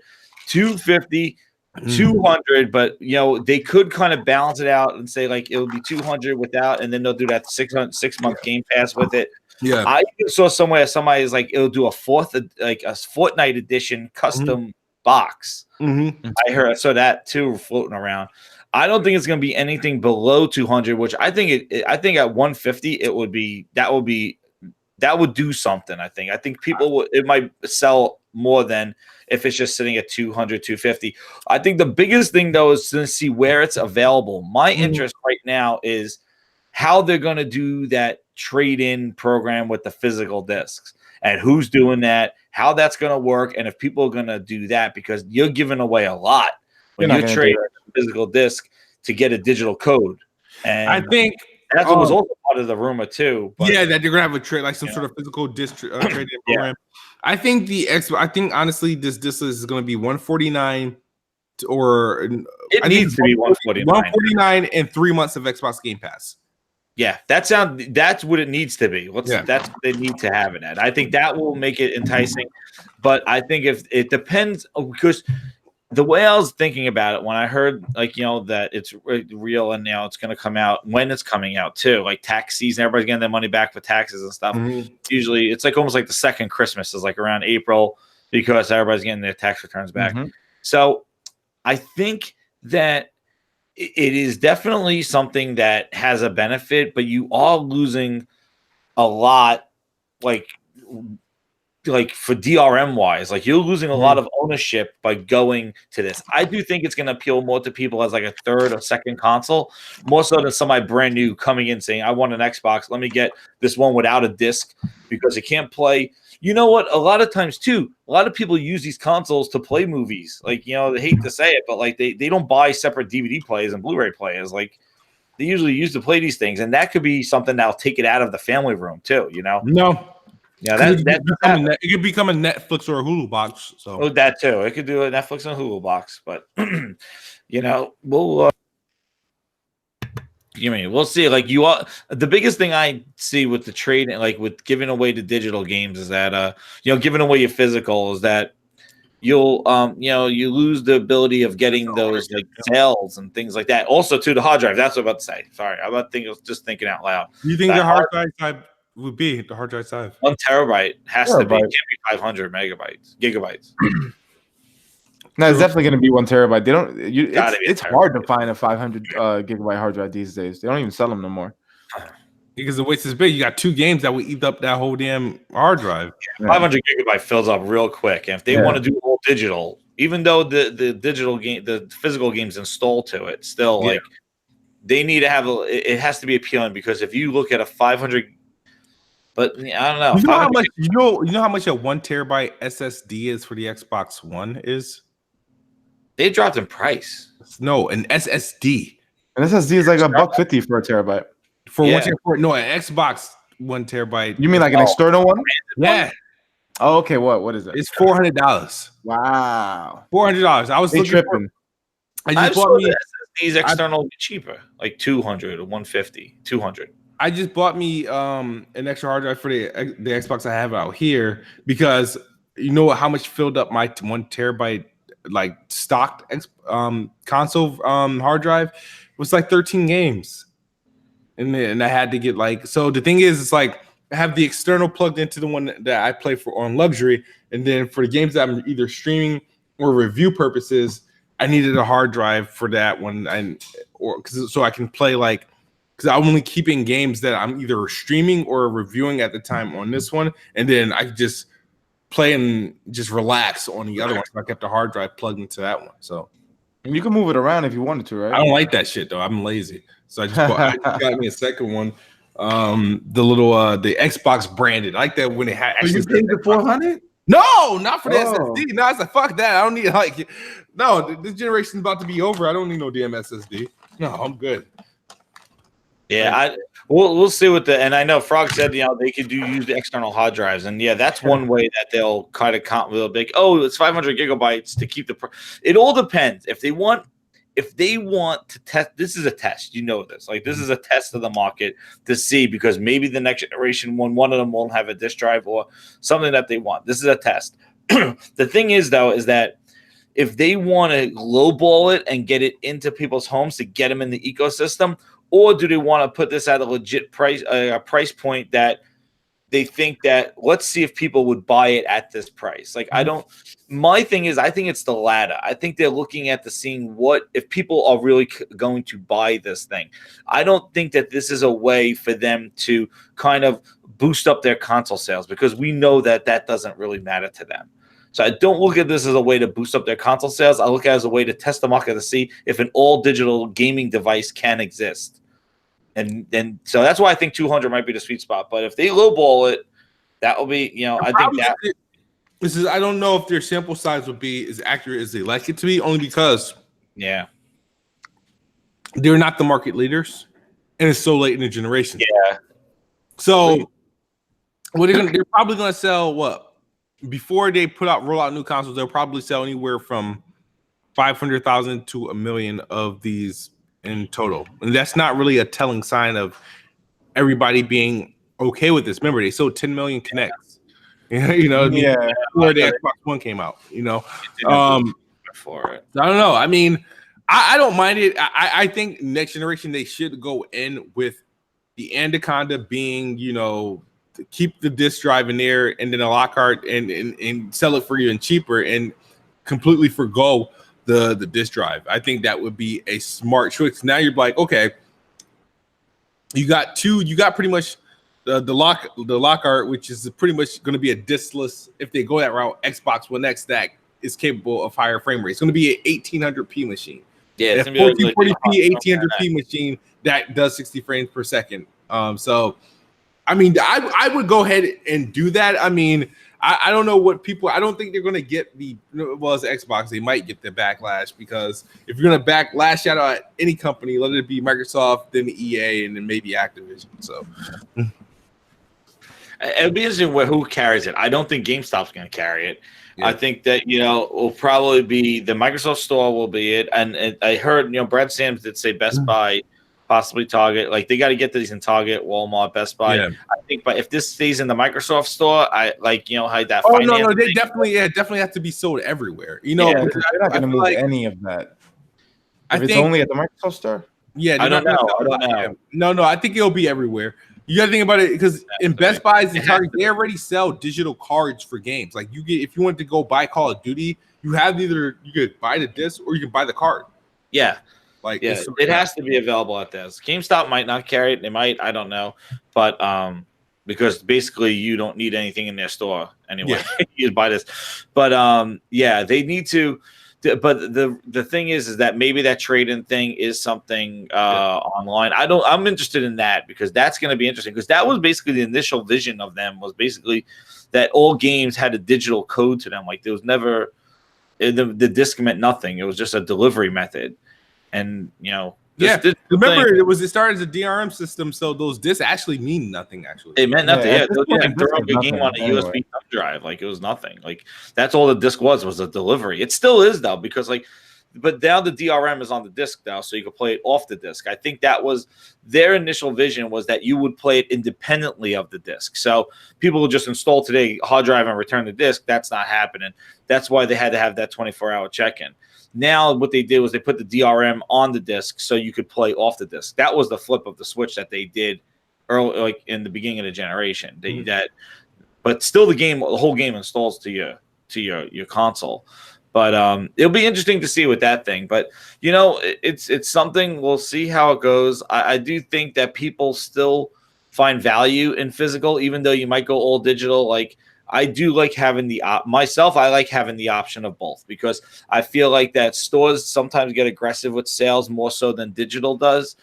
$250, $200. But they could kind of balance it out and say like it'll be $200 without, and then they'll do that 6 month Game Pass with it. Yeah, I saw somewhere somebody is like it'll do a Fortnite edition custom box. Mm-hmm. I saw that too floating around. I don't think it's going to be anything below 200, which I think I think at 150 it would be that would do something. I think people it might sell more than if it's just sitting at 200, 250. I think the biggest thing though is to see where it's available. My interest right now is how they're going to do that trade-in program with the physical discs and who's doing that, how that's going to work, and if people are going to do that because you're giving away a lot when you're trading a physical disc. to get a digital code. And I think that's what was also part of the rumor too. But, yeah, that they're gonna have a trade, like some sort of physical trading program. I think honestly, this list is gonna be 149 or it needs to be 149. 149 and 3 months of Xbox Game Pass. Yeah, that's what it needs to be. That's what they need to have it at. I think that will make it enticing. But I think if it depends, because the way I was thinking about it when I heard that it's real and it's going to come out when it's coming out too, like tax season, everybody's getting their money back for taxes and stuff. Mm-hmm. Usually it's like almost like the second Christmas is like around April because everybody's getting their tax returns back. Mm-hmm. So I think that it is definitely something that has a benefit, but you are losing a lot, like for DRM wise, like you're losing a lot of ownership by going to this. I do think it's going to appeal more to people as like a third or second console, more so than somebody brand new coming in saying, I want an Xbox. Let me get this one without a disc because it can't play. You know what? A lot of times too, a lot of people use these consoles to play movies. Like, they hate to say it, but like they don't buy separate DVD players and Blu-ray players. Like they usually use to play these things. And that could be something that'll take it out of the family room too, No. Yeah, it could become a Netflix or a Hulu box. So that too. It could do a Netflix and Hulu box, but we'll we'll see. Like the biggest thing I see with the trade, like with giving away the digital games, is that giving away your physical is that you'll you lose the ability of getting those like sales and things like that. Also, to the hard drive. That's what I'm about to say. Sorry, just thinking out loud. You think the hard drive would be the hard drive size? 1 terabyte has to be. It can't be 500 gigabytes. No, it's definitely going to be 1 terabyte. They don't. It's hard to find a 500 gigabyte hard drive these days. They don't even sell them no more. Because the weight's is big. You got 2 games that would eat up that whole damn hard drive. Yeah. 500 gigabyte fills up real quick, and if they want to do all digital, even though the digital game, the physical game's installed to it, still like they need to have it has to be appealing, because if you look at a 500. But I don't know. You know how much a 1 terabyte SSD is for the Xbox One is? They dropped in price. No, an SSD. An SSD is like $150 for a terabyte. For 1 terabyte, no, an Xbox 1 terabyte. You mean like an external one? Yeah. Oh, okay. What is it? It's $400. Wow. $400. I was tripping. I just bought me SSDs external cheaper, like 200 or 150, 200. I just bought me an extra hard drive for the Xbox I have out here, because you know how much filled up my 1 terabyte like stocked console hard drive? It was like 13 games, and I had to get like, so the thing is, it's like I have the external plugged into the one that I play for on luxury, and then for the games that I'm either streaming or review purposes, I needed a hard drive for that one, so I can play like. Because I'm only keeping games that I'm either streaming or reviewing at the time on this one, and then I just play and just relax on the other one. So I kept the hard drive plugged into that one. So you can move it around if you wanted to, right? I don't like that shit though. I'm lazy, so I just got me a second one. The little the Xbox branded. I like that when it had. So you paid the $400? No, not for the SSD. No, I was like, fuck that. I don't need no. This generation's about to be over. I don't need no damn SSD. No, I'm good. Yeah, we'll see what and I know Frog said they could use the external hard drives, and that's one way that they'll kind of they'll be like, oh, it's 500 gigabytes to keep the. It all depends if they want to test. This is a test, this. Like this is a test of the market to see, because maybe the next generation one of them won't have a disk drive or something that they want. This is a test. The thing is though, is that if they want to lowball it and get it into people's homes to get them in the ecosystem. Or do they want to put this at a legit price, a price point that they think that, let's see if people would buy it at this price? Like, my thing is, I think it's the latter. I think they're looking at seeing what, if people are really going to buy this thing. I don't think that this is a way for them to kind of boost up their console sales, because we know that doesn't really matter to them. So I don't look at this as a way to boost up their console sales. I look at it as a way to test the market to see if an all-digital gaming device can exist. And so that's why I think 200 might be the sweet spot. But if they lowball it, that will be, I think that. I don't know if their sample size would be as accurate as they like it to be, only because. Yeah. they're not the market leaders, and it's so late in the generation. Yeah. So what they're probably gonna sell what before they roll out new consoles, they'll probably sell anywhere from 500,000 to 1 million of these in total. And that's not really a telling sign of everybody being okay with this. Remember, they sold 10 million Kinects. Before the Xbox One came out, for it. I don't know. I mean, I don't mind it. I think next generation they should go in with the Anaconda being, to keep the disc drive in there and then a Lockhart and sell it for you and cheaper and completely forgo the disc drive. I think that would be a smart choice. Now you're like, okay, you got pretty much the Lockhart, which is pretty much going to be a discless. If they go that route, Xbox One X that is capable of higher frame rate. It's going to be an 1800p machine. Yeah, it's a 1440p 1800p machine that does 60 frames per second. So, I mean, I would go ahead and do that. I mean, I don't know what people. I don't think they're going to get as Xbox, they might get the backlash, because if you're going to backlash out at any company, let it be Microsoft, then EA, and then maybe Activision. So. It'd be interesting who carries it. I don't think GameStop's going to carry it. Yeah. I think that, will probably be the Microsoft Store will be it. And I heard, Brad Sams did say Best Buy, possibly Target. Like, they got to get these in Target, Walmart, Best Buy. Yeah. I think, but if this stays in the Microsoft Store, hide that. Oh, no, they definitely have to be sold everywhere. They're not going to move any of that. If it's only at the Microsoft Store? Yeah, I don't know. No, I think it'll be everywhere. You got to think about it, because in Best Buys and Target, they already sell digital cards for games. Like, if you want to go buy Call of Duty, you could buy the disc or you can buy the card. Yeah. Like, it has to be available at this. GameStop might not carry it. They might. I don't know. But because basically you don't need anything in their store anyway. Yeah. You buy this. But they need to. But the thing is that maybe that trade-in thing is something online. I'm interested in that, because that's going to be interesting, because that was basically the initial vision of them, was basically that all games had a digital code to them. Like, there was never the disc meant nothing. It was just a delivery method. And remember it started as a DRM system, so those discs actually mean nothing. Actually, it meant nothing. Yeah, throw up a game on a USB thumb drive, like it was nothing. Like, that's all the disc was a delivery. It still is, though, because but now the DRM is on the disc now, so you can play it off the disc. I think that was their initial vision, was that you would play it independently of the disc. So people will just install today hard drive and return the disc. That's not happening. That's why they had to have that 24-hour check-in. Now what they did was they put the DRM on the disc so you could play off the disc. That was the flip of the switch that they did early, like in the beginning of the generation. But still the whole game installs to your console. But it'll be interesting to see with that thing. But it's something. We'll see how it goes. I do think that people still find value in physical, even though you might go all digital. Like, I do like having I like having the option of both, because I feel like that stores sometimes get aggressive with sales more so than digital does,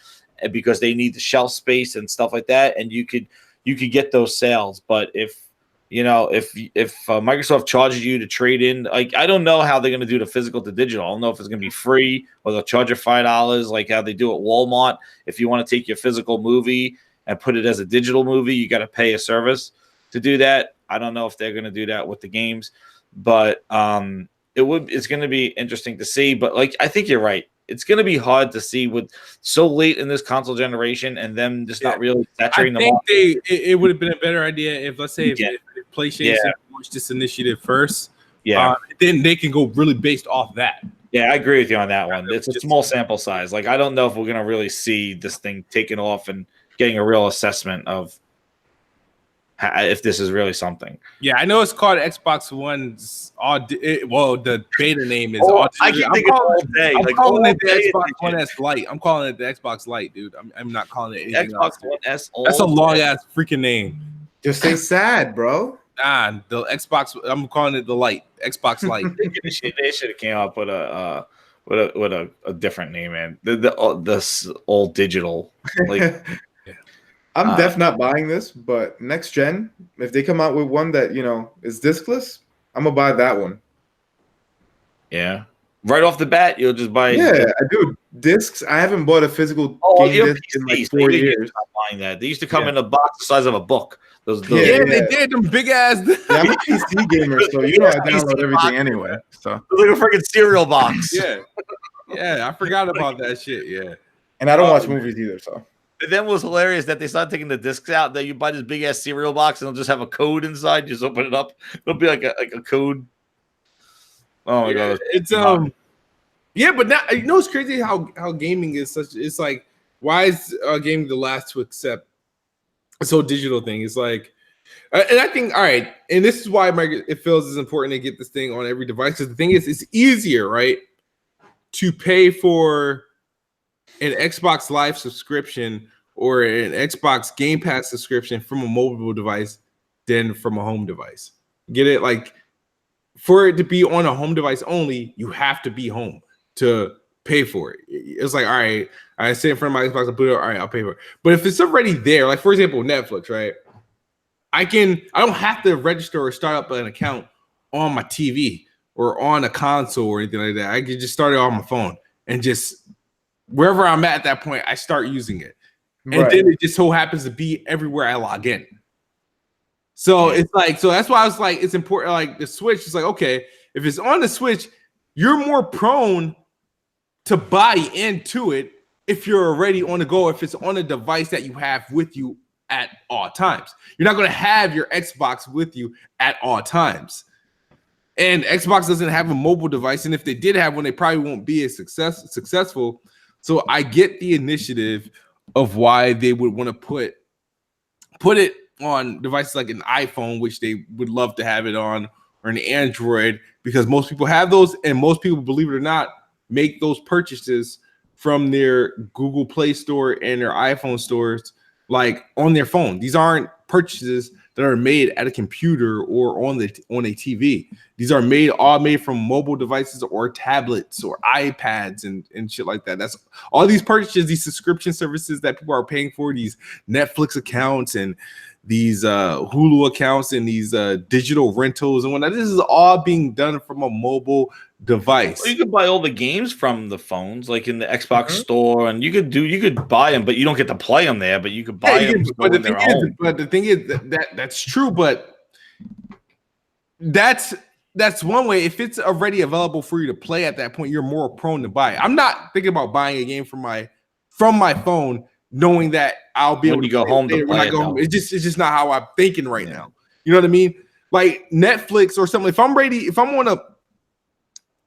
because they need the shelf space and stuff like that. And you could get those sales. But if Microsoft charges you to trade in, like, I don't know how they're going to do the physical to digital. I don't know if it's going to be free or they'll charge you $5, like how they do at Walmart. If you want to take your physical movie and put it as a digital movie, you got to pay a service to do that. I don't know if they're going to do that with the games, but it's going to be interesting to see. But like, I think you're right. It's going to be hard to see with so late in this console generation and them just not really saturating the market. I think it would have been a better idea if, let's say, if PlayStation launched this initiative first, then they can go really based off that. Yeah, I agree with you on that one. It's a small sample size. Like, I don't know if we're going to really see this thing taking off and getting a real assessment of if this is really something. Yeah, I know it's called Xbox One's. The beta name is. I can think of it all day. I'm calling it the Xbox One S Lite. I'm calling it the Xbox Lite, dude. I'm not calling it anything Xbox else. One S. That's a long ass freaking name. Just say sad, bro. Nah, the Xbox. I'm calling it the Lite. Xbox Lite. They should have came up with a different name, man. The old digital. Like, I'm definitely not buying this, but next gen, if they come out with one that is discless, I'm gonna buy that one. Yeah. Right off the bat, you'll just buy. Yeah, I do. Discs. I haven't bought a physical game disc in like 4 years. Buying that. They used to come in a box the size of a book. Those they did them big ass. Yeah, I'm a PC gamer, so you know I download everything anyway. So it's like a freaking cereal box. Yeah, I forgot about that shit. Yeah, and I don't watch movies either. So and then it was hilarious that they started taking the discs out. That you buy this big ass cereal box and it'll just have a code inside. You just open it up. It'll be like a code. Oh my god, it's yeah, but now you know it's crazy how gaming is such. It's like, why is gaming the last to accept this whole digital thing? It's like, and I think, all right, and this is why it feels as important to get this thing on every device. Because the thing is, it's easier, right, to pay for an Xbox Live subscription or an Xbox Game Pass subscription from a mobile device than from a home device. Get it? Like, for it to be on a home device only, you have to be home to pay for it. It's like, all right, I sit in front of my Xbox, I put it, all right, I'll pay for it. But if it's already there, like for example, Netflix, right? I don't have to register or start up an account on my TV or on a console or anything like that. I can just start it on my phone and just wherever I'm at that point, I start using it. And then it just so happens to be everywhere I log in. So it's like, so that's why I was like, it's important. Like the Switch is like, okay, if it's on the Switch, you're more prone to buy into it if you're already on the go, if it's on a device that you have with you at all times. You're not going to have your Xbox with you at all times. And Xbox doesn't have a mobile device. And if they did have one, they probably won't be as successful. So I get the initiative of why they would want to put it on devices like an iPhone, which they would love to have it on, or an Android, because most people have those, and most people, believe it or not, make those purchases from their Google Play Store and their iPhone stores, like on their phone. These aren't purchases that are made at a computer or on a TV. These are all made from mobile devices or tablets or iPads and shit like that. That's all these purchases, these subscription services that people are paying for, these Netflix accounts and these Hulu accounts and these digital rentals and whatnot. This is all being done from a mobile device. Well, you could buy all the games from the phones, like in the Xbox store, and you could buy them, but you don't get to play them there. But you could buy them. But the thing is that's true. But that's one way. If it's already available for you to play at that point, you're more prone to buy it. I'm not thinking about buying a game from my phone, knowing that I'll be able to go home to play it. It's just not how I'm thinking right now. You know what I mean? Like Netflix or something. If I'm on a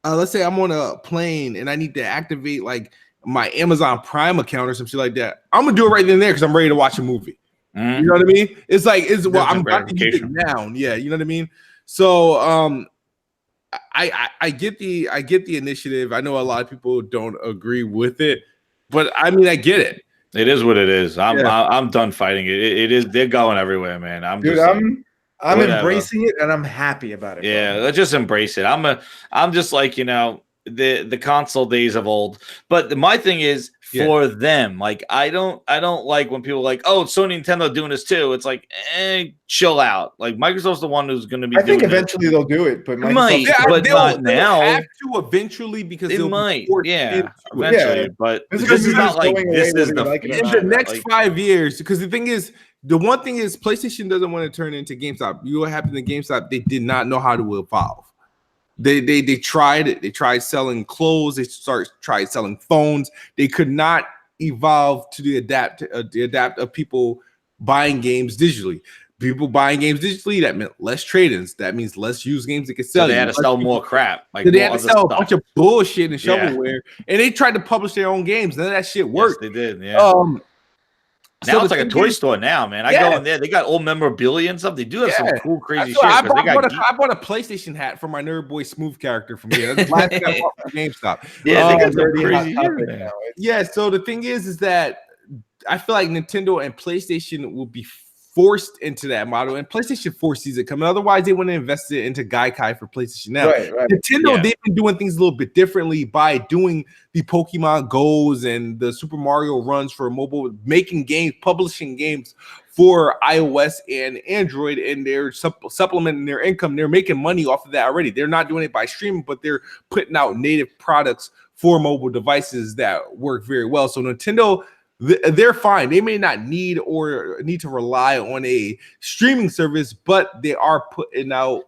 let's say I'm on a plane and I need to activate like my Amazon Prime account or some shit like that, I'm gonna do it right then and there because I'm ready to watch a movie. You know what I mean? It's like I'm about to use it now. Yeah, you know what I mean? So I get the initiative. I know a lot of people don't agree with it, but I mean I get it. It is what it is. I'm done fighting it. It is. They're going everywhere, man. I'm embracing it and I'm happy about it. Yeah, let's just embrace it. I'm just like, you know, the console days of old. But my thing is for them, like I don't like when people are like, oh, Sony, Nintendo doing this too. It's like, chill out. Like Microsoft's the one who's going to be. I think eventually they'll do it, but but not now. Have to eventually because they might. Eventually, but this is not like this is the next 5 years. Because the thing is, the one thing is PlayStation doesn't want to turn into GameStop. You know what happened to GameStop? They did not know how to evolve. They tried it. They tried selling clothes. They tried selling phones. They could not evolve to the adapt of people buying games digitally. People buying games digitally, that meant less trade-ins. That means less used games they could sell. So they had to sell more crap. Like they had to sell a bunch of bullshit and shovelware, and they tried to publish their own games. None of that shit worked. Yes, they did. Yeah. Now it's like a toy store now, man. I go in there. They got old memorabilia and stuff. They do have some cool, crazy shit. I bought a PlayStation hat for my Nerd Boy Smooth character from here. That's the last thing I bought from GameStop. Yeah, they got some crazy shit now. Yeah, so the thing is that I feel like Nintendo and PlayStation will be forced into that model, and PlayStation 4 sees it coming. Otherwise, they wouldn't invest it into Gaikai for PlayStation Now. Right. Nintendo, they've been doing things a little bit differently by doing the Pokemon Go's and the Super Mario runs for mobile, making games, publishing games for iOS and Android, and they're supplementing their income. They're making money off of that already. They're not doing it by streaming, but they're putting out native products for mobile devices that work very well. So Nintendo, they're fine. They may not need to rely on a streaming service, but they are putting out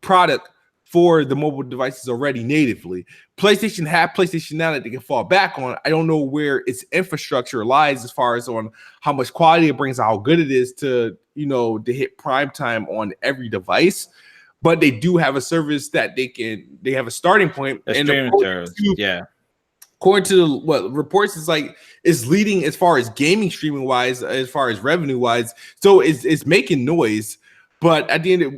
product for the mobile devices already natively. PlayStation have PlayStation Now that they can fall back on. I don't know where its infrastructure lies as far as on how much quality it brings, how good it is to hit prime time on every device. But they do have a service that they have a starting point. According to what reports, is leading as far as gaming streaming wise, as far as revenue wise. So it's making noise. But at the end of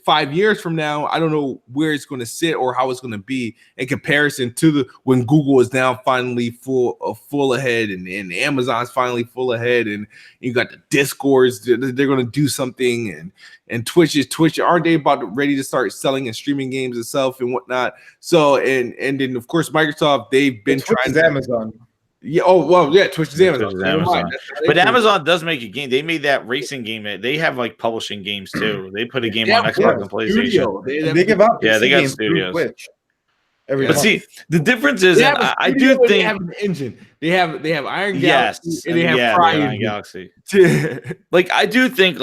5 years from now, I don't know where it's going to sit or how it's going to be in comparison to when Google is now finally full ahead, and Amazon's finally full ahead, and you got the Discords. They're going to do something, and Twitch, aren't they ready to start selling and streaming games itself and whatnot? So and then of course Microsoft, they've been trying to Amazon. Yeah. Oh well. Yeah. Twitch is Amazon. But Amazon does make a game. They made that racing game. They have like publishing games too. They put a game on Xbox and PlayStation. They give out. Yeah, they got studios. But see, the difference is, I do think they have an engine. They have Iron Galaxy. Yes, and they have Iron Galaxy. Like I do think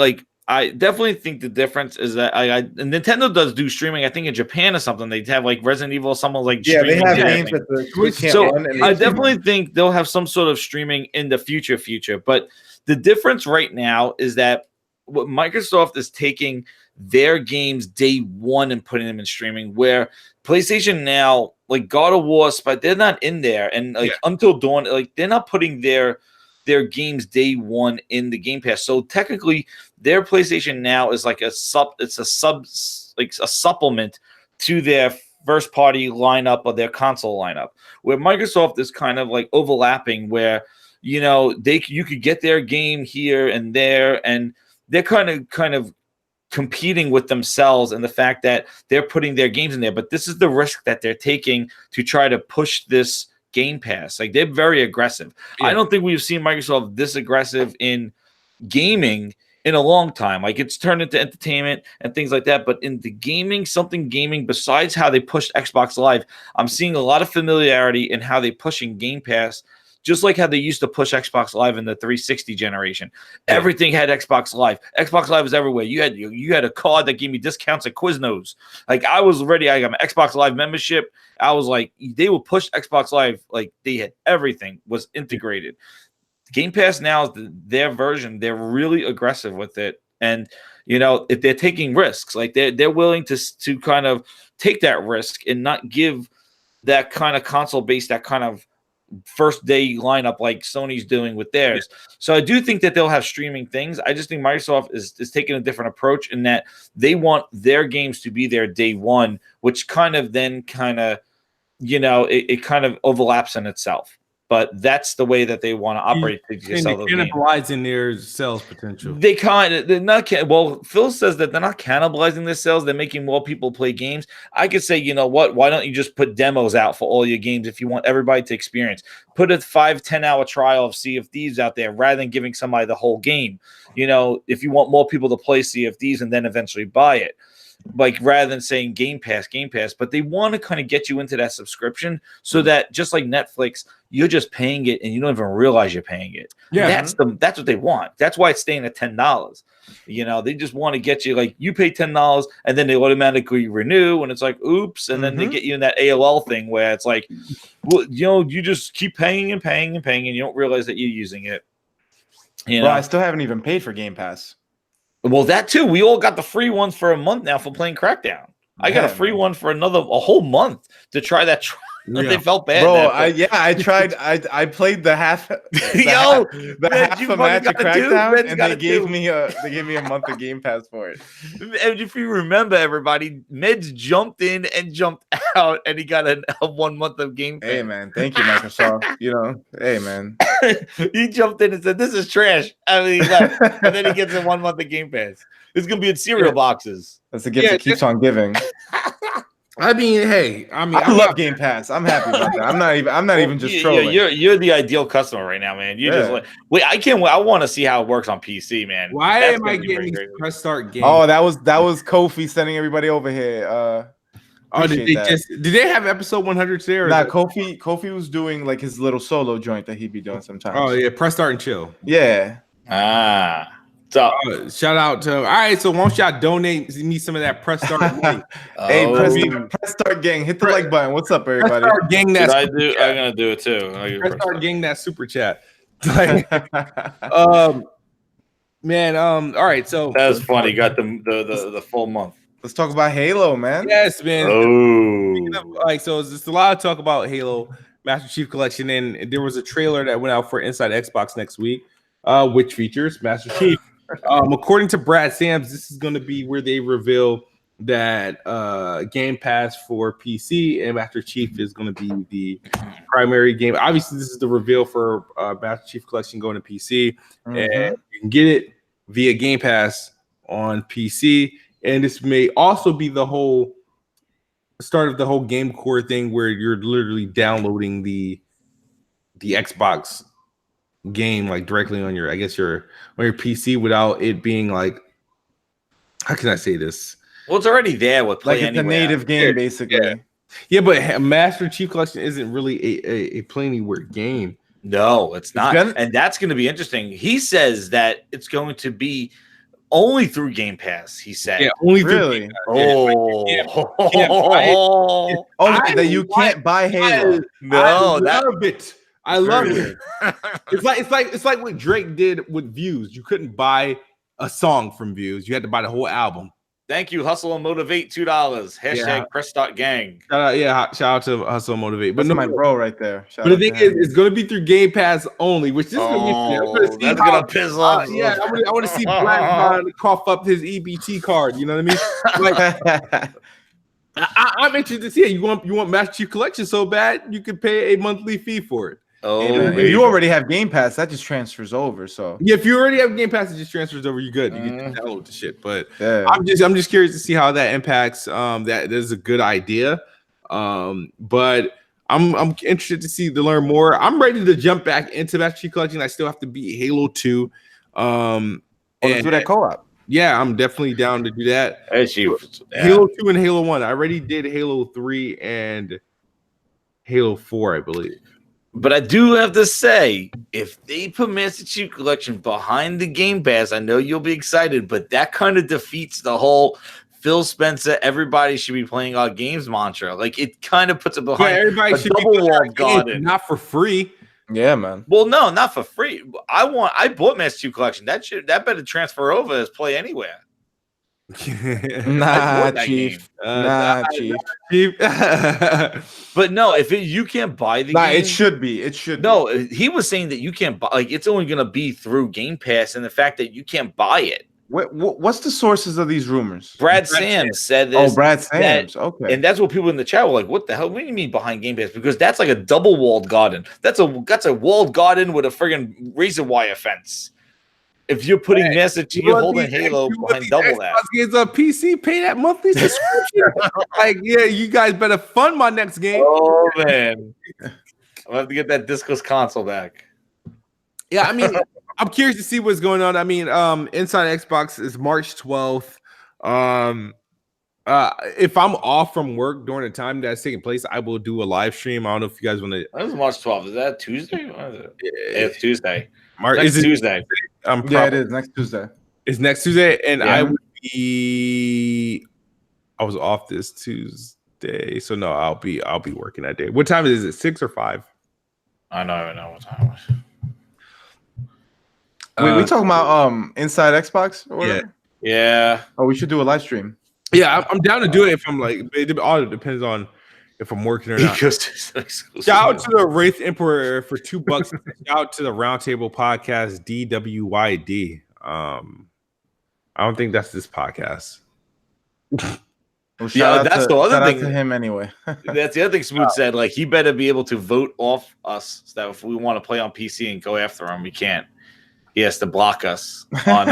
I definitely think the difference is that and Nintendo does do streaming. I think in Japan or something, they have like Resident Evil, someone like they have games that the Switch can't run. And I definitely think they'll have some sort of streaming in the future. But the difference right now is that what Microsoft is taking their games day one and putting them in streaming, where PlayStation Now, like God of War, but they're not in there, and Until Dawn, they're not putting their games day one in the Game Pass. So technically, their PlayStation Now is like a supplement to their first party lineup of their console lineup. Where Microsoft is kind of like overlapping, where you could get their game here and there, and they're kind of competing with themselves and the fact that they're putting their games in there. But this is the risk that they're taking to try to push this Game Pass. Like they're very aggressive. Yeah. I don't think we've seen Microsoft this aggressive in gaming in a long time. Like it's turned into entertainment and things like that. But in the gaming, besides how they pushed Xbox Live, I'm seeing a lot of familiarity in how they pushing Game Pass, just like how they used to push Xbox Live in the 360 generation. Yeah. Everything had Xbox Live. Xbox Live was everywhere. You had a card that gave me discounts at Quiznos. Like I was ready. I got my Xbox Live membership. I was like, they will push Xbox Live. Like they had everything was integrated. Game Pass now is their version. They're really aggressive with it. And, if they're taking risks, like they're willing to kind of take that risk and not give that kind of console base, that kind of first day lineup like Sony's doing with theirs. So I do think that they'll have streaming things. I just think Microsoft is taking a different approach in that they want their games to be their day one, which kind of it kind of overlaps in itself. But that's the way that they want to operate. And they're cannibalizing their sales potential. They're not. Well, Phil says that they're not cannibalizing their sales. They're making more people play games. I could say, you know what? Why don't you just put demos out for all your games if you want everybody to experience? Put a 5-10 hour trial of Sea of Thieves out there rather than giving somebody the whole game. If you want more people to play Sea of Thieves and then eventually buy it. Like rather than saying Game Pass, but they want to kind of get you into that subscription so that just like Netflix, you're just paying it and you don't even realize you're paying it. Yeah, that's what they want. That's why it's staying at $10. They just want to get you like you pay $10 and then they automatically renew and it's like oops, and then they get you in that AOL thing where it's like, well, you just keep paying and paying and paying and you don't realize that you're using it. Well, I still haven't even paid for Game Pass. Well, that too. We all got the free ones for a month now for playing Crackdown. I got a free one for a whole month to try that. They felt bad, bro. I tried. I played the half. The half a match of Crackdown, and they gave me a month of Game Pass for it. And if you remember, everybody, Meds jumped in and jumped out, and he got a 1 month of Game Pass. Hey man, thank you, Microsoft. Hey man, he jumped in and said, "This is trash." I mean, he left, and then he gets a 1 month of Game Pass. It's gonna be in cereal boxes. That's a gift that keeps on giving. I mean, hey, I love Game Pass. I'm happy about that. I'm not even just trolling. You're the ideal customer right now, man. You just wait. I can't wait. I want to see how it works on PC, man. Why am I getting these press start games? Oh, that was Kofi sending everybody over here. Did they have episode 100 there? Nah, Kofi was doing like his little solo joint that he'd be doing sometimes. Oh yeah, press start and chill. Yeah. So shout out to all right. So won't y'all donate me some of that press start money? Hey, press start gang, hit the like button. What's up, everybody? Press start gang, I'm gonna do it too. Press start gang, that super chat. Man, all right. So that was funny. Got the full month. Let's talk about Halo, man. Yes, man. Oh, so there's a lot of talk about Halo Master Chief Collection, and there was a trailer that went out for Inside Xbox next week, which features Master Chief. According to Brad Sams, this is going to be where they reveal that Game Pass for PC and Master Chief is going to be the primary game. Obviously, this is the reveal for Master Chief Collection going to PC, and you can get it via Game Pass on PC. And this may also be the whole start of the whole Game Core thing, where you're literally downloading the Xbox game like directly on your PC without it being like, how can I say this? Well, it's already there with Play like it's Anywhere. a native game, basically. Yeah, but Master Chief Collection isn't really a Play Anywhere game. No, it's not, and that's going to be interesting. He says that it's going to be only through Game Pass. He said, "Yeah, only really? Through Game Pass. That you can't buy Halo." I love it. It's like what Drake did with Views. You couldn't buy a song from Views. You had to buy the whole album. Thank you, Hustle and Motivate, $2. # Press Start Gang. Shout out to Hustle and Motivate. But my bro right there. But the thing is, it's going to be through Game Pass only, which is going to be that's going to piss off. I want to see Black cough up his EBT card. You know what I mean? Like, I'm interested to see it. You want Master Chief Collection so bad, you could pay a monthly fee for it. If you already have Game Pass, that just transfers over. So yeah, if you already have Game Pass, it just transfers over. You're good. You get to download the shit. But I'm just curious to see how that impacts. That is a good idea. But I'm interested to learn more. I'm ready to jump back into Master Chief Collection. I still have to beat Halo 2. And do that co-op. Yeah, I'm definitely down to do that. Halo 2 and Halo 1. I already did Halo 3 and Halo 4, I believe. But I do have to say, if they put Master Chief Collection behind the Game Pass, I know you'll be excited, but that kind of defeats the whole Phil Spencer, everybody should be playing our games mantra. Like, it kind of puts it behind everybody should be walled garden. Not for free. Yeah, man. Well, no, not for free. I bought Master Chief Collection. That better transfer over as Play Anywhere. Nah, Chief. Chief. But no, you can't buy the game. It should be. It should. No, he was saying that you can't buy. Like, it's only going to be through Game Pass, and the fact that you can't buy it. What's the sources of these rumors? Brad Sams said this. Oh, Brad Sams. Okay. And that's what people in the chat were like, "What the hell? What do you mean behind Game Pass?" Because that's like a double walled garden. That's a walled garden with a friggin' razor wire fence. If you're putting Master Chief holding Halo behind double that. Games on PC, pay that monthly subscription. Like, yeah, you guys better fund my next game. Oh man, I'll have to get that discless console back. Yeah, I mean, I'm curious to see what's going on. I mean, Inside Xbox is March 12th. If I'm off from work during the time that's taking place, I will do a live stream. I don't know if you guys want to. That was March 12th. Is that Tuesday? What is it? It's Tuesday. Is it Tuesday? Yeah, it is next Tuesday. It's next Tuesday, and I would be. I was off this Tuesday, so no, I'll be working that day. What time is it? 6 or 5? I don't even know what time it was. We talking about Inside Xbox or whatever? Yeah. Oh, we should do a live stream. Yeah, I'm down to do it if I'm like. It all depends on if I'm working or not. Ecosystem. Shout out to the Wraith Emperor for $2. Shout out to the Roundtable Podcast DWYD. I don't think that's this podcast. Well, Yeah, that's the other thing. To him anyway. That's the other thing Smoot said. Like, he better be able to vote off us so that if we want to play on PC and go after him, we can't. He has to block us on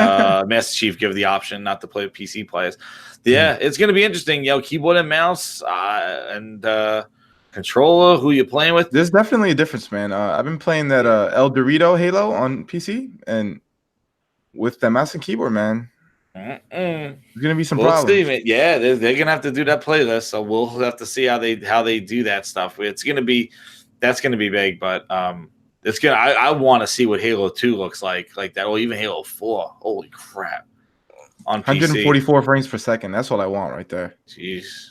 Master Chief, give the option not to play with PC players. Yeah, it's going to be interesting. Keyboard and mouse and controller, who you playing with. There's definitely a difference, man. I've been playing that El Dorito Halo on PC, and with the mouse and keyboard, man. There's gonna be some problems. See, yeah, they're gonna have to do that playlist, so we'll have to see how they do that stuff. That's gonna be big, but it's gonna. I want to see what Halo 2 looks like that, or even Halo 4. Holy crap! On 144 frames per second. That's what I want right there. Jeez.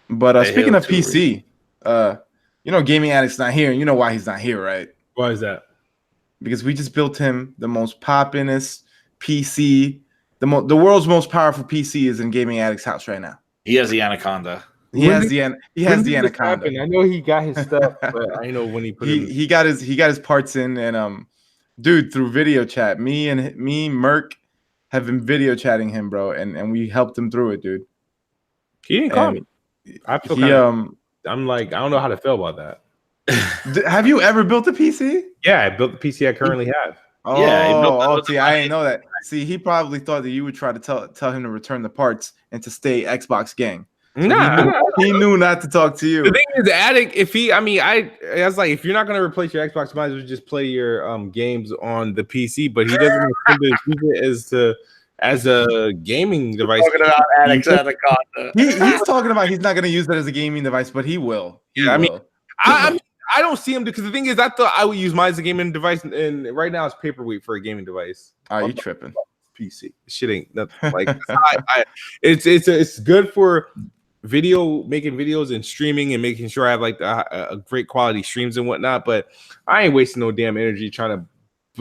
But speaking of PC, Gaming Addict's not here, and you know why he's not here, right? Why is that? Because we just built him the most poppinest PC. The world's most powerful PC is in Gaming Addict's house right now. He has the Anaconda. He has the Anaconda. I know he got his stuff, but I know when he put he got his parts in, and dude, through video chat, me Merc have been video chatting him, bro, and we helped him through it, dude. He didn't call me. I feel I'm like, I don't know how to feel about that. Have you ever built a PC? Yeah, I built the PC I currently have. Oh, yeah, see, I didn't know that. See, he probably thought that you would try to tell him to return the parts and to stay Xbox gang. So he knew not to talk to you. The thing is, Addict, I was like, if you're not going to replace your Xbox, might as well just play your games on the PC. But he doesn't use it as a gaming device. Talking about Addict's Anaconda. He's talking about he's not going to use it as a gaming device, but he will. I don't see him because the thing is, I thought I would use mine as a gaming device, and right now it's paperweight for a gaming device. Are you tripping? PC shit ain't nothing like. It's good for making videos and streaming and making sure I have like a great quality streams and whatnot. But I ain't wasting no damn energy trying to.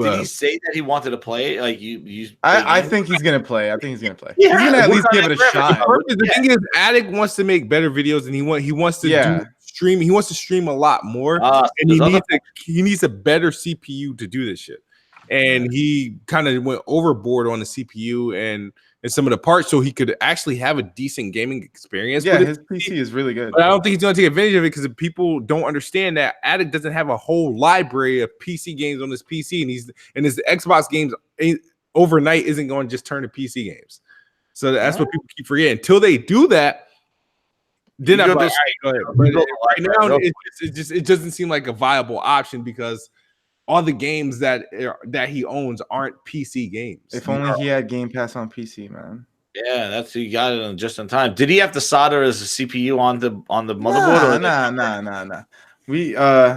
Did he say that he wanted to play? Like you? I think he's gonna play. Yeah, he's gonna at least give it a shot. The thing is, Addict wants to make better videos, and he wants to do stream. He wants to stream a lot more, and he needs a better CPU to do this shit. And he kind of went overboard on the CPU and some of the parts, so he could actually have a decent gaming experience. Yeah, his PC is really good. But I don't think he's going to take advantage of it because people don't understand that Addict doesn't have a whole library of PC games on his PC, and his Xbox games overnight isn't going to just turn to PC games. So that's what people keep forgetting. Until they do that, then I'm like, all right, go ahead. But right now, it doesn't seem like a viable option because all the games that he owns aren't PC games. If only he had Game Pass on PC, man. Yeah, he got it just in time. Did he have to solder his CPU on the motherboard? Nah.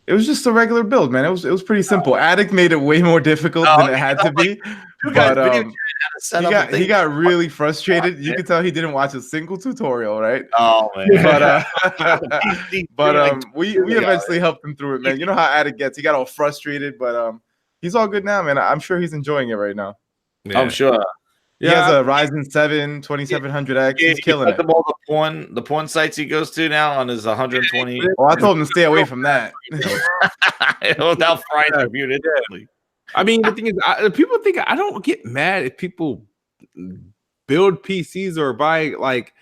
It was just a regular build, man. It was pretty simple. Addict made it way more difficult than it had to be. But he got really frustrated. You could tell he didn't watch a single tutorial, right? Oh man. But we eventually helped him through it, man. You know how Addict gets. He got all frustrated, but he's all good now, man. I'm sure he's enjoying it right now. Yeah. I'm sure. He has a Ryzen 7 2700X. He's killing it. All the porn sites he goes to now on his 120. Oh, I told him to stay away from that. Without frying the computer. I mean, the thing is, people think I don't get mad if people build PCs or buy like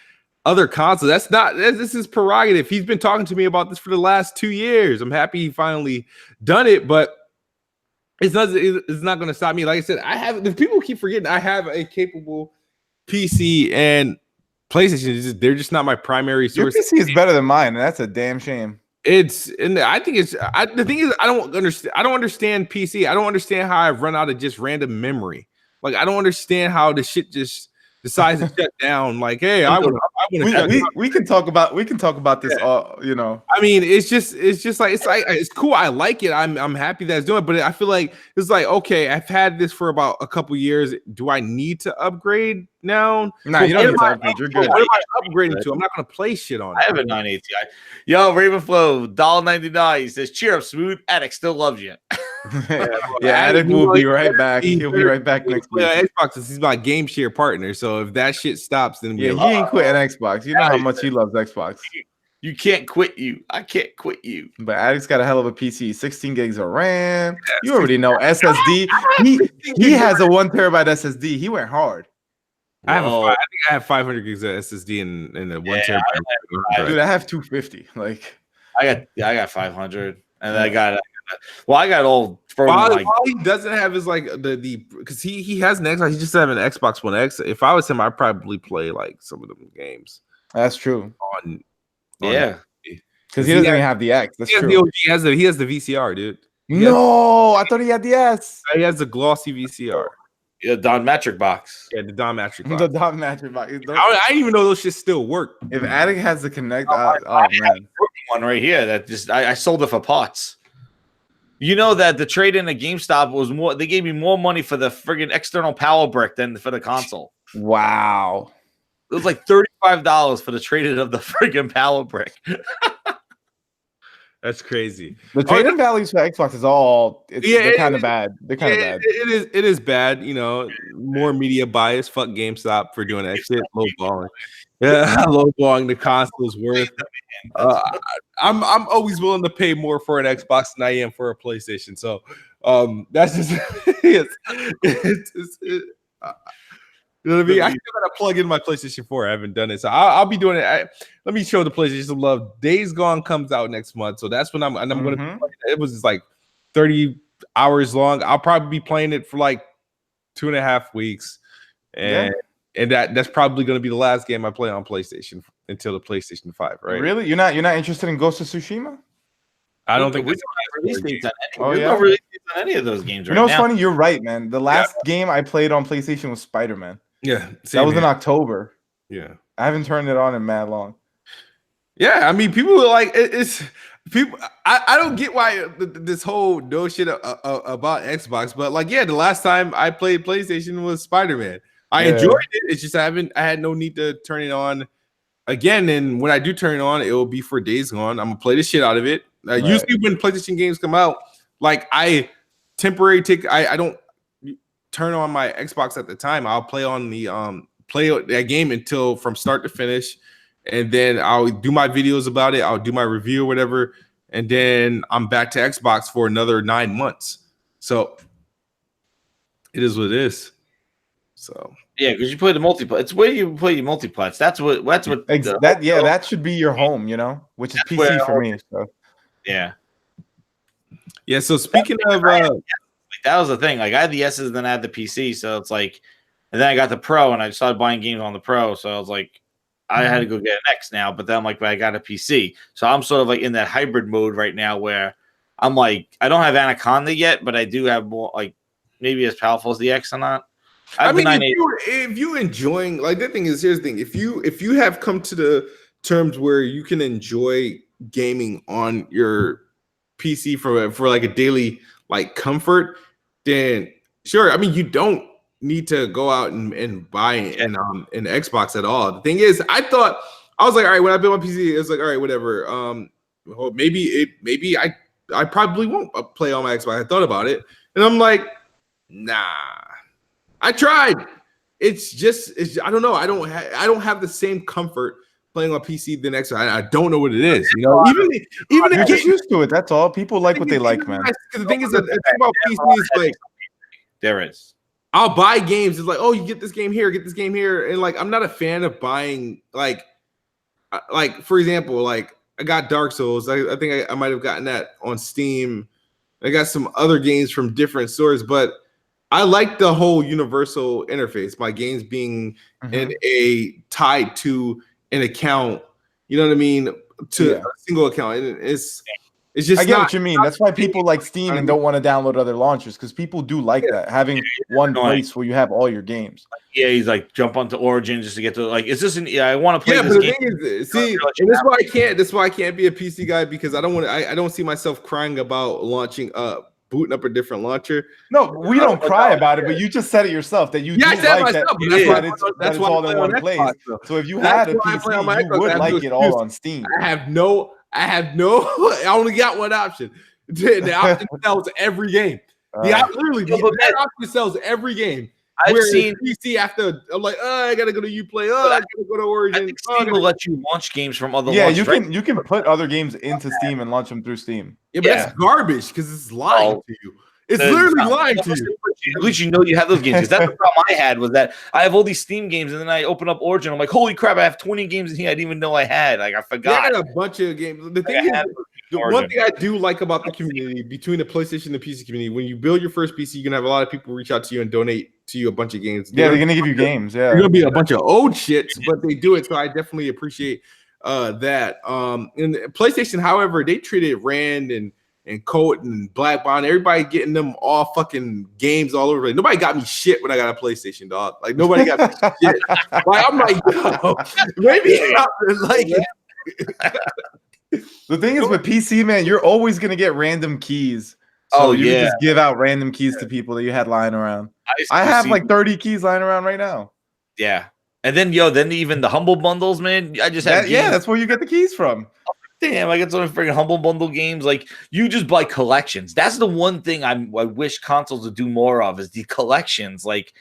other consoles. This is prerogative. He's been talking to me about this for the last 2 years. I'm happy he finally done it, but it's not going to stop me. Like I said, the people keep forgetting I have a capable PC and PlayStation. They're just not my primary source. Your PC is better than mine, and that's a damn shame. I think the thing is I don't understand PC. I don't understand how I run out of just random memory. Like I don't understand how the shit just decides to shut down. Like, hey, we can talk about this all, you know. I mean, it's it's cool. I like it. I'm happy that it's doing it, but I feel like it's like, okay, I've had this for about a couple years. Do I need to upgrade now? No, you don't need to upgrade. You're good. What am I upgrading to? I'm not gonna play shit on it. I have a 980 Ti. Yo, Ravenflow, $1.99 says, cheer up, Smooth. Addict still loves you. Yeah, Addict will be right back. He'll be right back next week. Xbox, he's my game share partner. So if that shit stops, then yeah, he ain't quitting Xbox. You know how much he loves Xbox. You can't quit you. I can't quit you. But Addict's got a hell of a PC. 16 gigs of RAM. You already know SSD. He has a 1 terabyte SSD. He went hard. I think I have 500 gigs of SSD and a 1 terabyte. Dude, I have 250. Like I got 500, and I got all. While he doesn't have his like the because he has an Xbox. He just have an Xbox One X. If I was him, I'd probably play like some of them games. That's true. Yeah, because he doesn't even have the X. That's true. He has the VCR, dude. I thought he had the S. He has the glossy VCR. Yeah, Don Matric box. Yeah, the Don Matric box. The Don Matric box. I didn't even know those shit still work. If Addict has the Connect, man, one right here that just I sold it for parts. You know that the trade in at GameStop was more. They gave me more money for the friggin' external power brick than for the console. Wow. It was like $35 for the trade-in of the friggin' power brick. That's crazy. The trade-in values for Xbox is they're kind of bad. They're kind of bad. It is bad. You know, more media bias. Fuck GameStop for doing that shit. Low balling. Yeah, low balling the console's worth. I'm always willing to pay more for an Xbox than I am for a PlayStation. So that's just you know what I mean? I still gotta plug in my PlayStation 4. I haven't done it, so I'll be doing it. Let me show the PlayStation some love. Days Gone comes out next month, so that's when I'm gonna. Be playing it. It was like 30 hours long. I'll probably be playing it for like 2.5 weeks, and that's probably gonna be the last game I play on PlayStation until the PlayStation 5. Right? Really? You're not interested in Ghost of Tsushima? I don't think we don't have release dates on any of those games right now. You know what's funny? You're right, man. The last game I played on PlayStation was Spider-Man. Yeah, that was in October. Yeah, I haven't turned it on in mad long. Yeah, I mean, people are like, it's people. I don't get why this whole no shit about Xbox, but like, yeah, the last time I played PlayStation was Spider-Man. I enjoyed it. It's just I had no need to turn it on again. And when I do turn it on, it will be for Days Gone. I'm gonna play the shit out of it. Usually when PlayStation games come out, like I don't turn on my Xbox at the time. I'll play on the play that game until from start to finish, and then I'll do my videos about it. I'll do my review or whatever, and then I'm back to Xbox for another 9 months. So it is what it is. So yeah, because you play the multiplayer. It's where you play your multiplats. That's what. That should be your home, you know, which is PC for me. So yeah. So speaking of. That was the thing. Like I had the S's, and then I had the PC. So it's like, and then I got the Pro, and I started buying games on the Pro. So I was like, I had to go get an X now. But then I'm like, but I got a PC. So I'm sort of like in that hybrid mode right now, where I'm like, I don't have Anaconda yet, but I do have more, like maybe as powerful as the X or not. I mean, if you enjoying, like the thing is, here's the thing: if you have come to the terms where you can enjoy gaming on your PC for like a daily like comfort, then sure. I mean, you don't need to go out and buy an Xbox at all. The thing is, I was like, all right, when I built my PC, it's like, all right, whatever. Well, maybe I probably won't play on my Xbox. I thought about it, and I'm like, nah. I tried. It's I don't know. I don't have the same comfort playing on PC than Xbox. I don't know what it is. You know, even you're just used to it. That's all. People like what they like, man. The thing is, the thing about PC is like there is. I'll buy games. It's like, oh, you get this game here, and like I'm not a fan of buying like for example, like I got Dark Souls. I think I might have gotten that on Steam. I got some other games from different stores, but I like the whole universal interface. My games being tied to an account, you know what I mean, to a single account. And it's just I get what you mean. That's why people like Steam and don't want to download other launchers, because people do like that, having one place where you have all your games. Yeah, he's like jump onto Origin just to get to like, is this I want to play this but game. The thing is, see, and that's why I can't be a PC guy, because I don't see myself crying about booting up a different launcher. No, we don't cry about it, but you just said it yourself that you do like that. That's all in one place. So if you had a PC, you would like it all on Steam. I have no. I only got one option. The option sells every game. Literally, that option sells every game. I've seen PC after. I'm like, I gotta go to Uplay. I gotta go to Origin. I think Steam will let you launch games from other. Yeah, you can put other games into Steam and launch them through Steam. Yeah, but that's garbage because it's lying to you. It's literally lying to you. At least you know you have those games. Because that's the problem I had was that I have all these Steam games, and then I open up Origin. I'm like, holy crap! I have 20 games in here I didn't even know I had. Like I forgot. I got a bunch of games. The thing is, the one thing I do like about the community between the PlayStation and the PC community, when you build your first PC, you're gonna have a lot of people reach out to you and donate to you a bunch of games. Yeah, they're gonna give you games. Yeah, they're gonna be a bunch of old shits, but they do it. So I definitely appreciate that. And PlayStation, however, they treated Rand and Coat and Black Bond, everybody getting them all fucking games all over. Nobody got me shit when I got a PlayStation, dog. Like nobody got me shit. Like I'm like, yo, maybe like. The thing is with PC, man, you're always gonna get random keys. So you can just give out random keys to people that you had lying around. I have like 30 keys lying around right now. Yeah, and then then even the Humble Bundles, man. I just have that's where you get the keys from. Damn, I get some freaking Humble Bundle games. Like you just buy collections. That's the one thing I wish consoles would do more of is the collections. Like,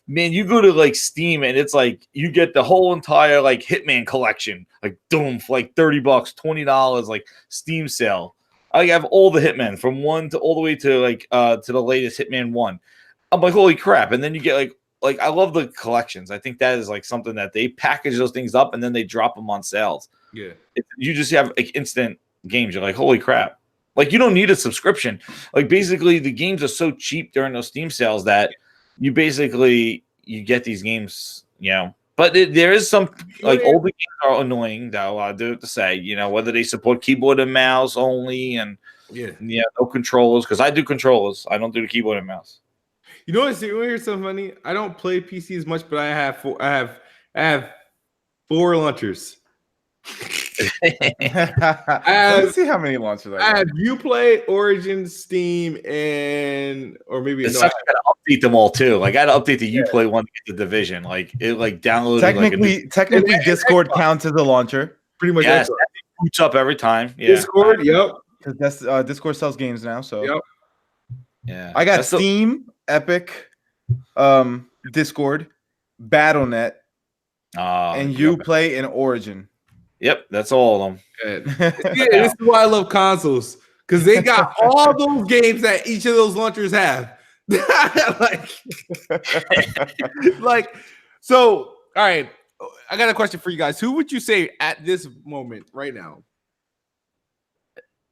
man, you go to like Steam and it's like you get the whole entire like Hitman collection, like Doom for like $30, $20, like Steam sale. I have all the Hitmen from 1 to all the way to like to the latest Hitman 1. I'm like, holy crap! And then you get like I love the collections. I think that is like something that they package those things up and then they drop them on sales. Yeah, you just have like instant games. You're like, holy crap! Like you don't need a subscription. Like basically, the games are so cheap during those Steam sales that you get these games. You know, but there is some like older games are annoying though. I do have to say, you know, whether they support keyboard and mouse only, and no controllers because I do controllers. I don't do the keyboard and mouse. You know what's here's something funny? I don't play PC as much, but I have 4 launchers. Let's see how many launchers I have. Uplay, Origin, Steam, or maybe I gotta update them all too. Like I gotta update the Uplay one to get the Division. Like it downloaded. Technically, Discord counts as a launcher. Pretty much. Yes, boots up every time. Yeah. Discord. Yep. Because that's Discord sells games now. So yep. Yeah. I got Steam, Epic, Discord, BattleNet, and Uplay and Origin. Yep, that's all of them. This is why I love consoles because they got all those games that each of those launchers have. So. All right, I got a question for you guys. Who would you say at this moment, right now,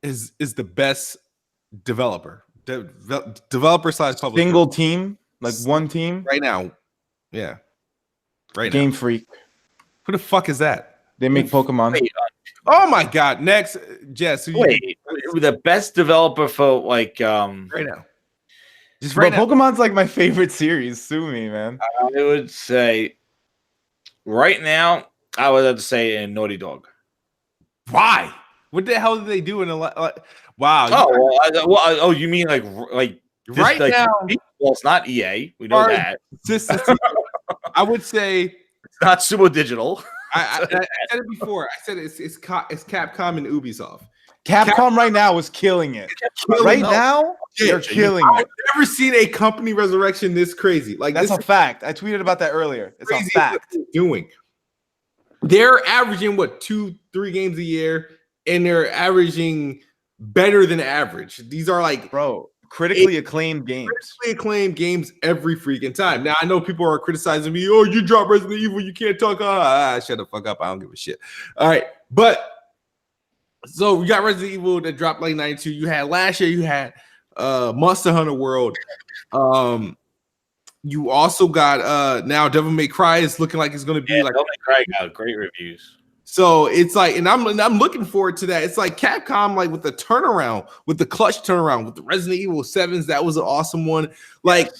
is the best developer? Developer / publisher. Single team, like one team right now. Yeah, right. Game now. Freak. Who the fuck is that? They make Pokemon. Wait, oh my god! Next, Jess. The best developer for like right now. Just right now. Pokemon's like my favorite series. Sue me, man. I would say right now. I would have to say Naughty Dog. Why? What the hell did they do in a wow? Oh, you mean like this, right now? Well, it's not EA. We know that. I would say it's not Sumo Digital. I said it before. I said it's Capcom and Ubisoft. Capcom right now is killing it. Now, they're killing it. I've never seen a company resurrection this crazy. Like that's a fact. I tweeted about that earlier. It's a fact. They're averaging 2-3 games a year, and they're averaging better than average. These are like critically acclaimed games. Critically acclaimed games every freaking time. Now I know people are criticizing me. Oh, you drop Resident Evil, you can't talk. Shut the fuck up. I don't give a shit. All right, but so we got Resident Evil that dropped like 92. You had last year. You had Monster Hunter World. You also got now Devil May Cry is looking like it's going to be like Devil May Cry got great reviews. So it's like, and I'm looking forward to that. It's like Capcom, like with the turnaround, with the clutch turnaround, with the Resident Evil 7s. That was an awesome one. Like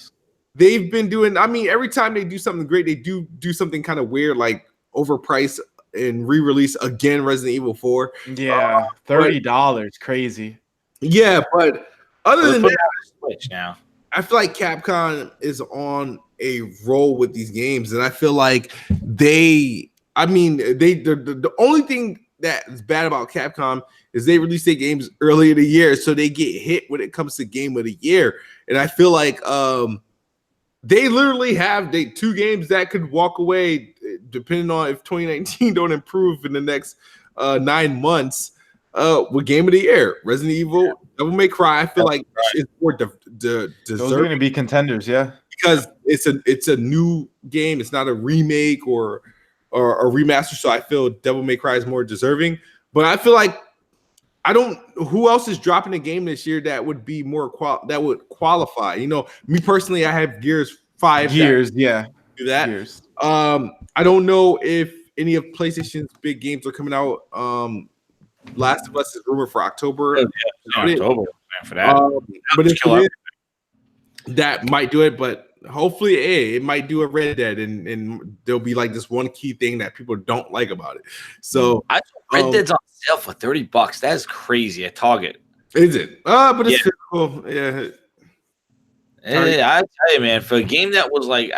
they've been doing. I mean, every time they do something great, they do something kind of weird, like overprice and re-release again Resident Evil 4. Yeah, $30, crazy. Yeah, but other than that, Switch now. I feel like Capcom is on a roll with these games, and I feel like the only thing that is bad about Capcom is they release their games early in the year, so they get hit when it comes to game of the year. And I feel like they literally have 2 games that could walk away, depending on if 2019 don't improve in the next 9 months. With game of the year, Resident Evil, Devil May Cry. I feel like it's more deserving. Those are going to be contenders, yeah, because it's a new game. It's not a remake or a remaster. So I feel Devil May Cry is more deserving. But I feel like who else is dropping a game this year that would be more that would qualify. You know, me personally, I have Gears 5. Gears, yeah, do that. Gears. I don't know if any of PlayStation's big games are coming out. Last of Us is rumored for October. October for that. But if that might do it, but hopefully it might do a Red Dead, and there'll be like this one key thing that people don't like about it. So Red Dead's on sale for $30. That is crazy at Target. Is it? But it's cool. Yeah. I tell you, man, for a game that was like,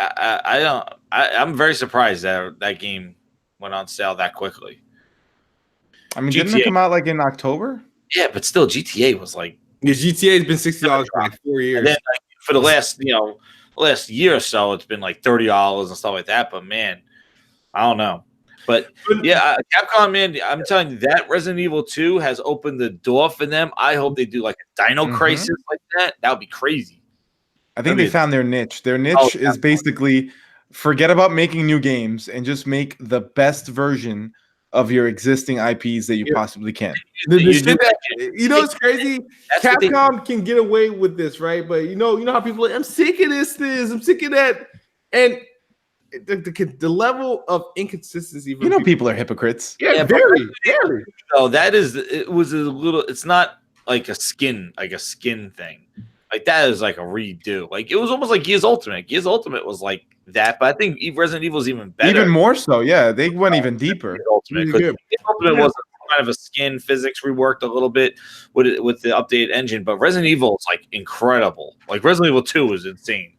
I'm very surprised that game went on sale that quickly. I mean, didn't it come out like in October? Yeah, but still, GTA was like. Yeah, GTA has been $60 for like 4 years. And then, like, for the last year or so, it's been like $30 and stuff like that. But man, I don't know. But yeah, Capcom, man, I'm telling you, that Resident Evil 2 has opened the door for them. I hope they do like a Dino Crisis like that. That would be crazy. I think they found their niche. Their niche is basically forget about making new games and just make the best version of your existing IPs that you possibly can. You know, it's crazy. Capcom can get away with this, right? But you know how people are, I'm sick of this. I'm sick of that. And the level of inconsistency. People are hypocrites. Yeah, very. So it was a little. It's not like a skin thing. Like that is like a redo. Like it was almost like Gears Ultimate. Gears Ultimate was like that, but I think Resident Evil is even better. Even more so, yeah. They went even deeper. Ultimate was kind of a skin physics reworked a little bit with the updated engine, but Resident Evil is like incredible. Like Resident Evil 2 is insane.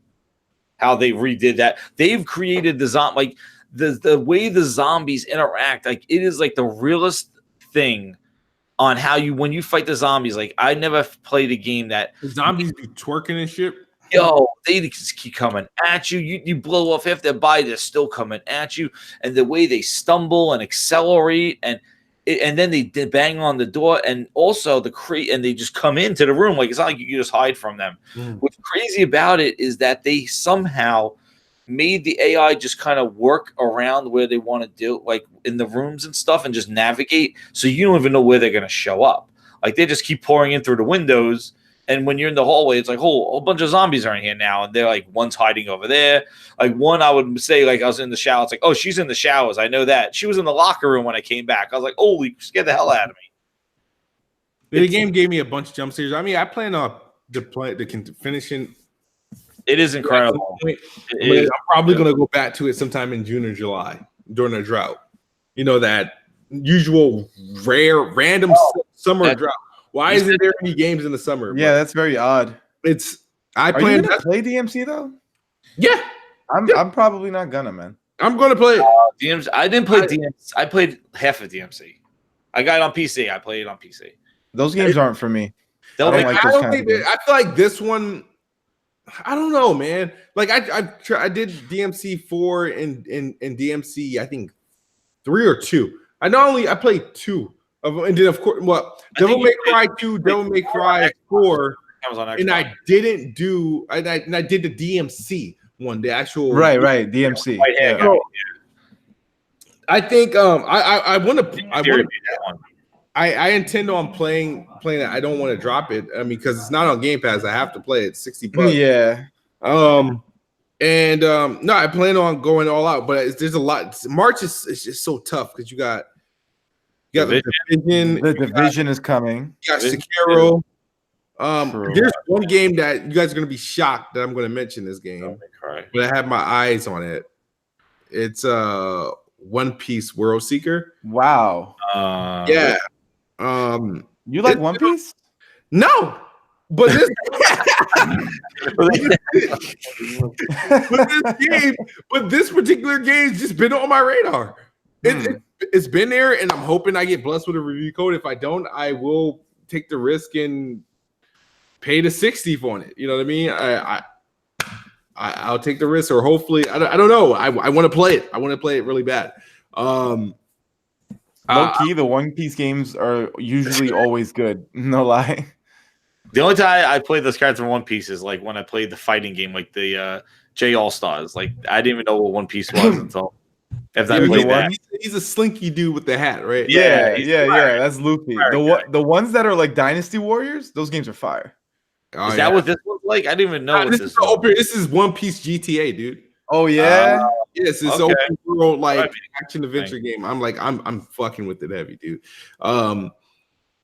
How they redid that. They've created the way the zombies interact. Like it is like the realest thing on how when you fight the zombies. Like I never played a game that the zombies do twerking and shit. Yo, they just keep coming at you. You blow off half their body, they're still coming at you. And the way they stumble and accelerate, and then they bang on the door, and also and they just come into the room. Like it's not like you can just hide from them. What's crazy about it is that they somehow made the AI just kind of work around where they want to do, like in the rooms and stuff, and just navigate. So you don't even know where they're going to show up. Like they just keep pouring in through the windows. And when you're in the hallway, it's like, oh, a whole bunch of zombies are in here now. And they're like, one's hiding over there. Like one, I would say, like I was in the shower. It's like, oh, she's in the showers. I know that. She was in the locker room when I came back. I was like, holy, scared the hell out of me. The game gave me a bunch of jump scares. I mean, I plan on finishing. It is incredible. I'm probably going to go back to it sometime in June or July during a drought. You know, that usual random summer drought. Why isn't there any games in the summer? Yeah, that's very odd. I plan to play DMC though. Yeah, I'm probably not gonna, man. I'm gonna play DMC. I didn't play DMC. I played half of DMC. I got it on PC. I played it on PC. Those games aren't for me. I feel like this one. I don't know, man. Like I did DMC 4 and DMC I think 3 or 2. I played 2. And then, of course, Devil May Cry 2, Devil May Cry 4, and I didn't do, and I did the DMC one, the actual right, DMC. Yeah. So, I think I intend on playing it. I don't want to drop it. I mean, because it's not on Game Pass. I have to play it. $60. Yeah. No, I plan on going all out, but there's a lot. March is just so tough because you got the Division. The Division is coming. You got Sekiro. There's one game that you guys are going to be shocked that I'm going to mention this game, but I have my eyes on it. It's One Piece World Seeker. Wow. Yeah. You like One Piece? No. But this, but this particular game's just been on my radar. It's been there, and I'm hoping I get blessed with a review code. If I don't, I will take the risk and pay the 60 for it. You know what I mean? I'll take the risk, or hopefully, I don't know. I want to play it. I want to play it really bad. Low key, the One Piece games are usually always good. No lie. The only time I played those cards from One Piece is like when I played the fighting game, like the J All Stars. Like I didn't even know what One Piece was until after I played that. He's a slinky dude with the hat, right? Yeah. That's Luffy. The ones that are like Dynasty Warriors, those games are fire. Is that what this was like? I didn't even know what this was. This is One Piece GTA, dude. Oh yeah. Yes, it's open world like action adventure game. I'm fucking with it heavy, dude.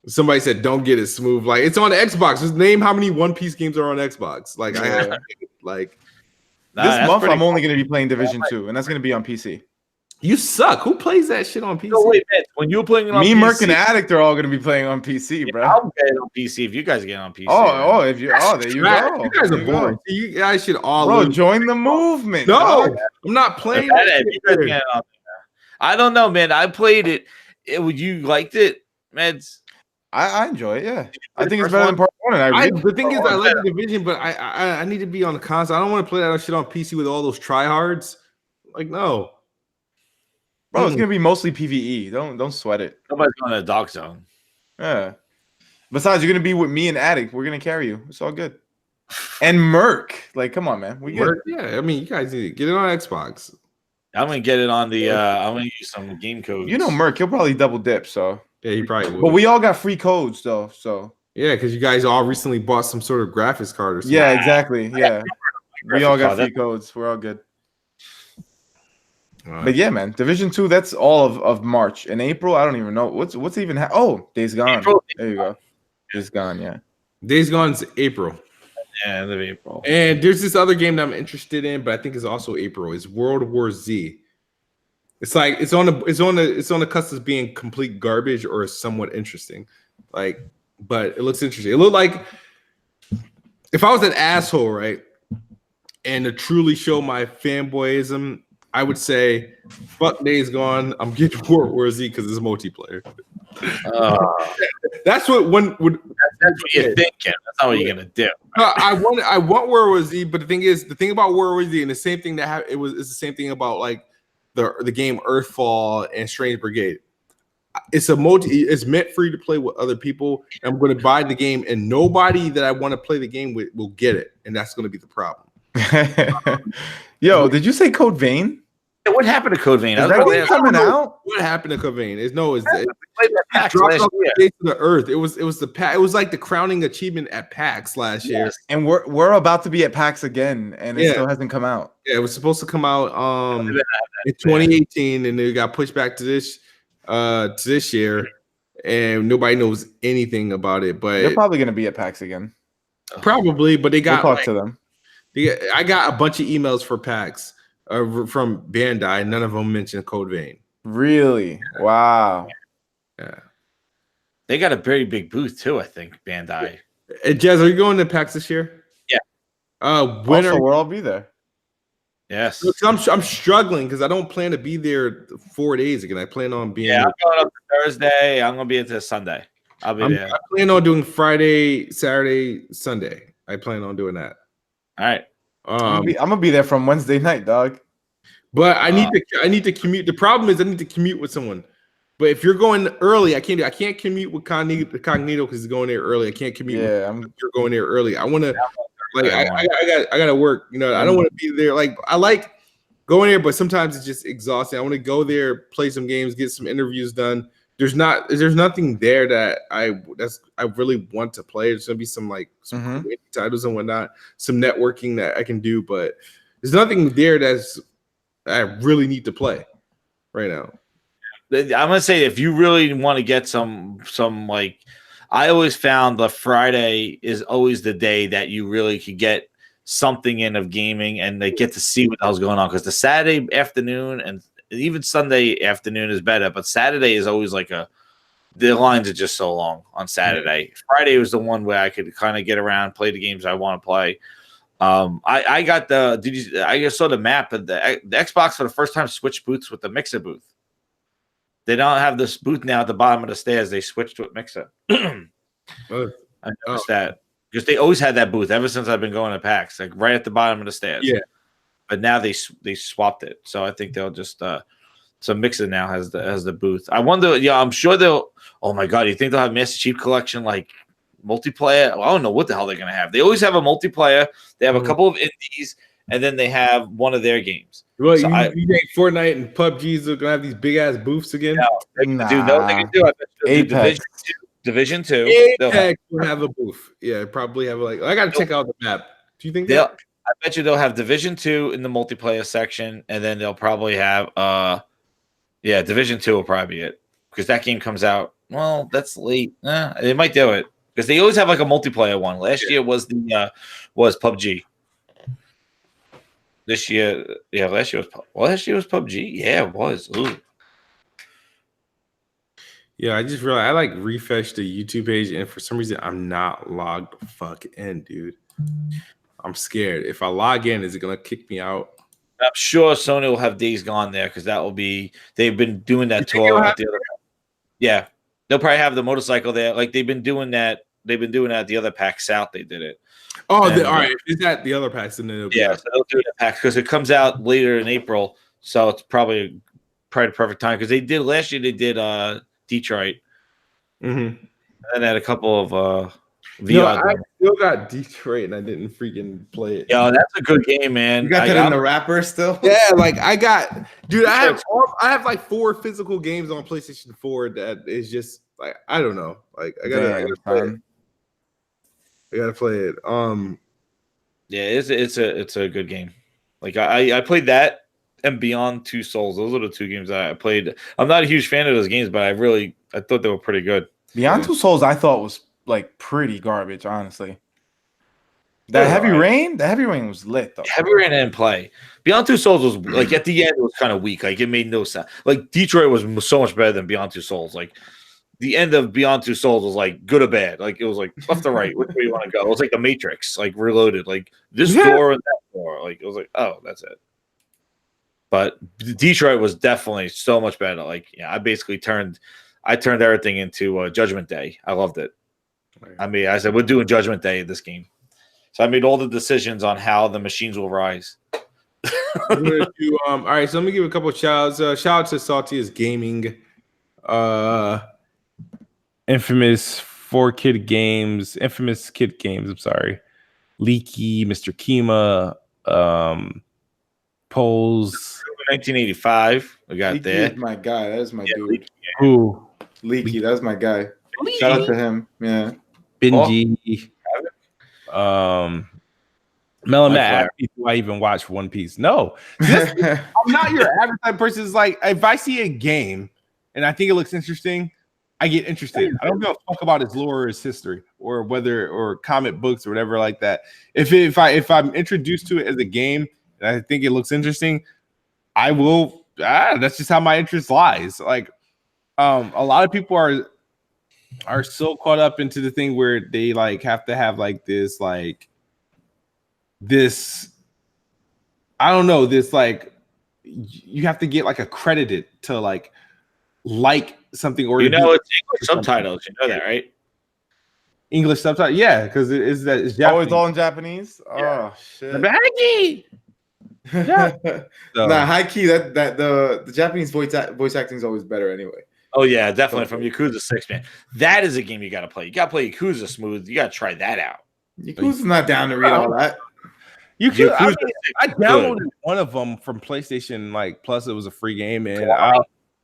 Somebody said don't get it smooth. Like it's on the Xbox. Just name how many One Piece games are on Xbox. Like I have like this month I'm only going to be playing Division 2, and that's going to be on PC. You suck. Who plays that shit on PC? No, wait, man. When you were playing it on PC, Merc and Addict are all going to be playing on PC, bro. I'll get it on PC if you guys get it on PC. There you go. You guys are boring. You guys should all join the movement. No, dog. I'm not playing. I don't know, man. I played it. You liked it, Meds? I enjoy it. Yeah, I think it's better than part 1. The thing is, I like the Division, but I need to be on the console. I don't want to play that shit on PC with all those tryhards. Like no. Bro, it's gonna be mostly PvE. Don't sweat it. Nobody's going to the Dark Zone. Yeah. Besides, you're gonna be with me and Addict. We're gonna carry you. It's all good. And Merc, like, come on, man. We good. Yeah, I mean, you guys need to get it on Xbox. I'm gonna get it on the. I'm gonna use some game codes. You know, Merc, he'll probably double dip. So yeah, he probably would. But we all got free codes though. So yeah, because you guys all recently bought some sort of graphics card or something. Yeah, exactly. Yeah, we all got free codes. We're all good. But yeah, man, Division 2, that's all of March. In April, I don't even know what's even Days Gone. There you go. Days Gone, yeah. Days Gone's April. Yeah, end of April. And there's this other game that I'm interested in, but I think it's also April. It's World War Z. It's like it's on the cusp of being complete garbage or somewhat interesting. Like, but it looks interesting. It looked like if I was an asshole, right? And to truly show my fanboyism, I would say, fuck Days Gone. I'm getting World War Z because it's multiplayer. That's what one would. That's what you're thinking. That's not what you're gonna do. I want World War Z, but the thing about World War Z, and the same thing that it's the same thing about like the game Earthfall and Strange Brigade. It's it's meant for you to play with other people. And I'm going to buy the game, and nobody that I want to play the game with will get it, and that's going to be the problem. Yo, did you say Code Vein? What happened to Code Vein? Is that game coming out? What happened to Code Vein? It dropped off the face of the earth. It was like the crowning achievement at PAX last year. And we're about to be at PAX again, and it still hasn't come out. Yeah, it was supposed to come out in 2018, and it got pushed back to this year, and nobody knows anything about it. But they're probably gonna be at PAX again. Probably, but they got we'll talk to them. I got a bunch of emails for PAX from Bandai. None of them mentioned Code Vein. Really? Wow. Yeah. They got a very big booth too, I think, Bandai. Hey, Jez, are you going to PAX this year? Yeah. When we'll all be there. Yes. Look, I'm struggling because I don't plan to be there 4 days again. I plan on being I'm going up to Thursday. I'm going to be into Sunday. I'll be there. I plan on doing Friday, Saturday, Sunday. I plan on doing that. All right. I'm gonna be there from Wednesday night, dog. But I need to commute. The problem is I need to commute with someone. But if you're going early, I can't commute with Cognito because he's going there early. I can't commute. Yeah, if you're going there early. I want to like I got to work. You know, I don't want to be there. Like I like going there, but sometimes it's just exhausting. I want to go there, play some games, get some interviews done. There's nothing there that I really want to play. There's gonna be some titles and whatnot, some networking that I can do, but there's nothing there that I really need to play right now. I'm gonna say if you really want to get some like, I always found the Friday is always the day that you really could get something in of gaming and they get to see what the hell's going on, because the Saturday afternoon and even Sunday afternoon is better, but Saturday is always like the lines are just so long on Saturday. Friday was the one where I could kind of get around, play the games I want to play. I just saw the map of the Xbox for the first time switched booths with the Mixer booth. They don't have this booth now at the bottom of the stairs. They switched to a mixer. I noticed that because they always had that booth ever since I've been going to PAX, like right at the bottom of the stairs. Yeah, but now they swapped it, so I think they'll just so Mixer now has the booth. I wonder. Yeah, I'm sure they'll. Oh my god, you think they'll have Master Chief Collection like multiplayer? Well, I don't know what the hell they're gonna have. They always have a multiplayer. They have a couple of indies, and then they have one of their games. Well, so you think Fortnite and PUBG's are gonna have these big ass booths again? No, they can do. No, they can do. I bet they'll do Division 2. Apex will have a booth. Yeah, probably have like. I gotta check out the map. Do you think that? I bet you they'll have Division 2 in the multiplayer section, and then they'll probably have Division 2 will probably be it because that game comes out. Well, that's late. They might do it because they always have like a multiplayer one. Last year was PUBG. This year, last year was PUBG. Yeah, it was. Ooh. Yeah, I just realized I like refreshed the YouTube page, and for some reason I'm not logged the fuck in, dude. I'm scared. If I log in, is it gonna kick me out? I'm sure Sony will have Days Gone there because that will be. They've been doing that tour at the other. Yeah, they'll probably have the motorcycle there. Like they've been doing that. They've been doing that at the other PAX South. They did it. Oh, all right. Is that the other PAX? And then so they'll do it at PAX because it comes out later in April. So it's probably the perfect time because they did last year. They did Detroit, and then had a couple of. I still got Detroit and I didn't freaking play it. Yo, that's a good game, man. You got that in the wrapper still? Yeah, like I have like 4 physical games on PlayStation 4 that is just like I don't know. Like I gotta play it. I gotta play it. Yeah, it's a good game. Like I played that and Beyond Two Souls. Those are the 2 games that I played. I'm not a huge fan of those games, but I thought they were pretty good. Beyond Two Souls, I thought was like pretty garbage, honestly. That Heavy Rain was lit though. Heavy Rain didn't play. Beyond Two Souls was like at the end it was kind of weak. Like it made no sense. Like Detroit was so much better than Beyond Two Souls. Like the end of Beyond Two Souls was like good or bad. Like it was like left or right. Which way you want to go? It was like the Matrix, like reloaded. Like this door and that door. Like it was like, oh, that's it. But Detroit was definitely so much better. Like I basically turned everything into Judgment Day. I loved it. I mean, I said we're doing Judgment Day this game, so I made all the decisions on how the machines will rise. All right, so let me give a couple of shout outs. Shout out to Saltiest Gaming, Infamous Kid Games. I'm sorry, Leaky, Mr. Kima, Poles. 1985. We got Leaky there. is my guy. That is my dude. Leaky. Who? Leaky. That's my guy. Shout out to him. Yeah. Benji. Melon asked me, do I even watch One Piece? No. I'm not your average type person. It's like if I see a game and I think it looks interesting, I get interested. I don't give a fuck about its lore or its history or comic books or whatever like that. If I'm introduced to it as a game and I think it looks interesting, I will. That's just how my interest lies. Like a lot of people are so caught up into the thing where they like have to have like this I don't know, this like you have to get like accredited to like something or it's English subtitles. You know that, right? English subtitles, yeah, because it's Japanese. Oh, it's all in Japanese. Yeah. Oh shit. Yeah. High key. That the Japanese voice acting is always better anyway. Oh yeah, definitely from Yakuza 6, man. That is a game you got to play. You got to play Yakuza smooth. You got to try that out. Yakuza's not down to read all that. I downloaded one of them from PlayStation like Plus. It was a free game, and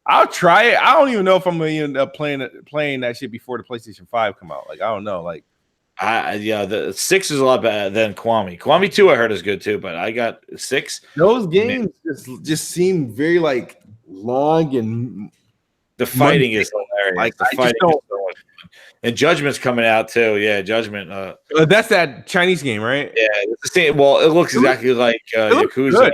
I'll try it. I don't even know if I'm gonna end up playing that shit before the PlayStation 5 come out. Like I don't know. Like the 6 is a lot better than Kiwami. Kiwami 2 I heard is good too, but I got 6. Those games just seem very like long and the fighting is hilarious. Like the fighting is so much fun. And Judgment's coming out too. Yeah, Judgment. That's that Chinese game, right? Yeah, it's the same. Well, it looks exactly like Yakuza. Good.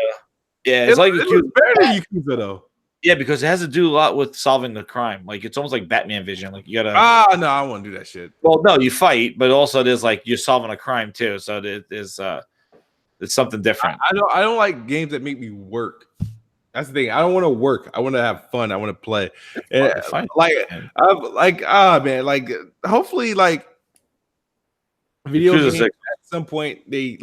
Yeah, it's like Yakuza. Better than Yakuza though. Yeah, because it has to do a lot with solving the crime. Like it's almost like Batman Vision. Like you gotta. No, I won't do that shit. Well, no, you fight, but also there's like you're solving a crime too. So it's something different. I don't like games that make me work. That's the thing. I don't want to work. I want to have fun. I want to play. And Fine. Man, like hopefully like video games at some point they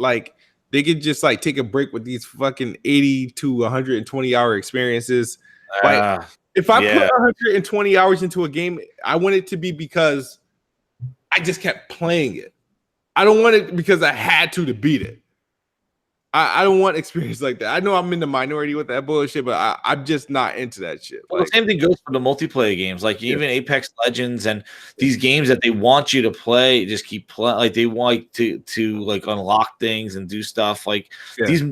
could just like take a break with these fucking 80 to 120 hour experiences. Like if I put 120 hours into a game, I want it to be because I just kept playing it. I don't want it because I had to beat it. I don't want experience like that. I know I'm in the minority with that bullshit, but I'm just not into that shit. Well, the same thing goes for the multiplayer games, like even Apex Legends and these games that they want you to play, just keep playing. Like they want to like unlock things and do stuff. Like these